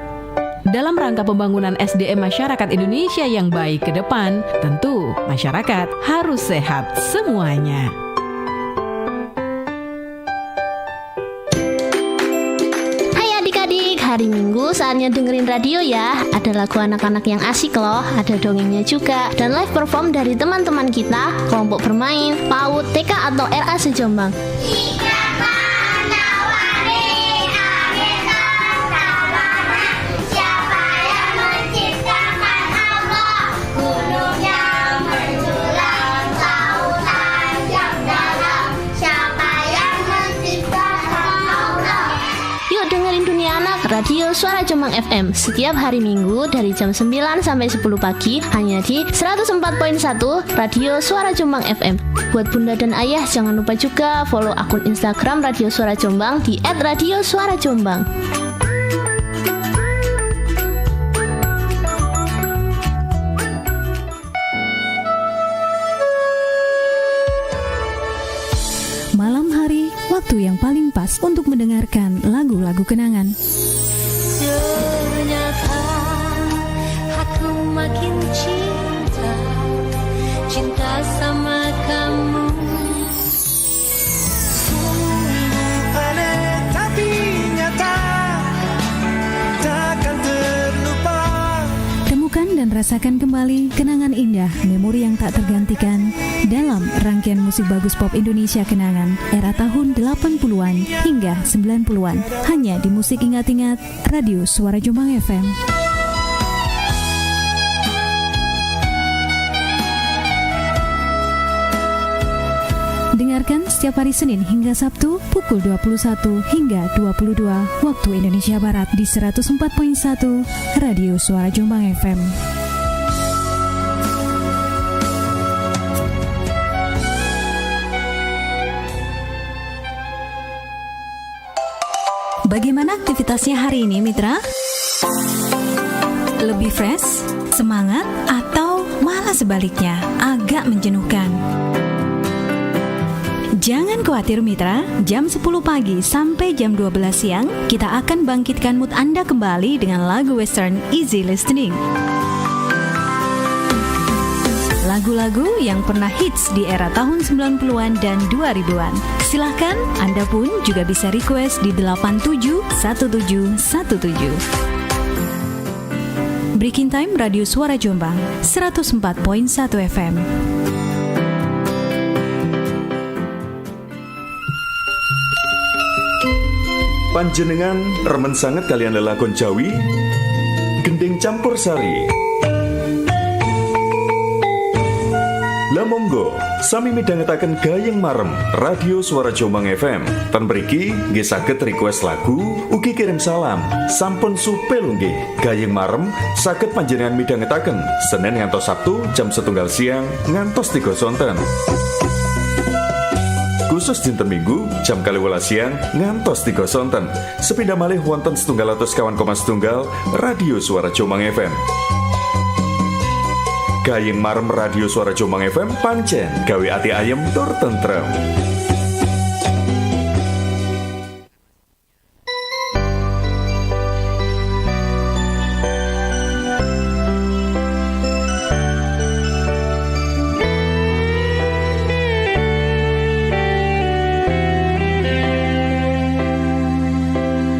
Dalam rangka pembangunan SDM masyarakat Indonesia yang baik ke depan, tentu masyarakat harus sehat semuanya. Hari Minggu saatnya dengerin radio ya. Ada lagu anak-anak yang asik loh, ada dongengnya juga, dan live perform dari teman-teman kita, kelompok bermain, PAUD, TK atau RA Sejombang. Radio Suara Jombang FM setiap hari Minggu dari jam 9 sampai 10 pagi hanya di 104.1 Radio Suara Jombang FM. Buat bunda dan ayah jangan lupa juga follow akun Instagram Radio Suara Jombang di @radiosuarajombang. Malam hari, waktu yang paling pas untuk mendengarkan lagu-lagu kenangan. Ternyata aku makin cinta sama kamu. Aneh tapi nyata, takkan terlupa. Temukan dan rasakan kembali kenangan indah, memori yang tak tergantikan dalam rangkaian musik bagus pop Indonesia kenangan era tahun 80-an hingga 90-an hanya di Musik Ingat-Ingat Radio Suara Jombang FM. Dengarkan setiap hari Senin hingga Sabtu pukul 21 hingga 22 waktu Indonesia Barat di 104.1 Radio Suara Jombang FM. Bagaimana aktivitasnya hari ini, Mitra? Lebih fresh, semangat, atau malah sebaliknya, agak menjenuhkan? Jangan khawatir Mitra, jam 10 pagi sampai jam 12 siang, kita akan bangkitkan mood Anda kembali dengan lagu western easy listening. Lagu-lagu yang pernah hits di era tahun 90-an dan 2000-an. Silahkan, Anda pun juga bisa request di 871717. Breaking Time Radio Suara Jombang 104.1 FM. Panjenengan remen sangat kalian lelakon Jawi, gending campur sari. Lah monggo, sami midhangetaken gayeng marem Radio Suara Jombang FM. Ten mriki nggih saged request lagu, ugi kirim salam. Sampun supel nggih. Gayeng marem saged panjenengan midhangetaken Senin ngantos Sabtu jam 1 siang ngantos 3 sonten. Khusus dinten Minggu jam 12 siang ngantos 3 sonten. Sepindah malih wonten 100,1 Radio Suara Jombang FM. Gayeng marem Radio Suara Jombang FM pancen gawe ati ayem tur tentrem.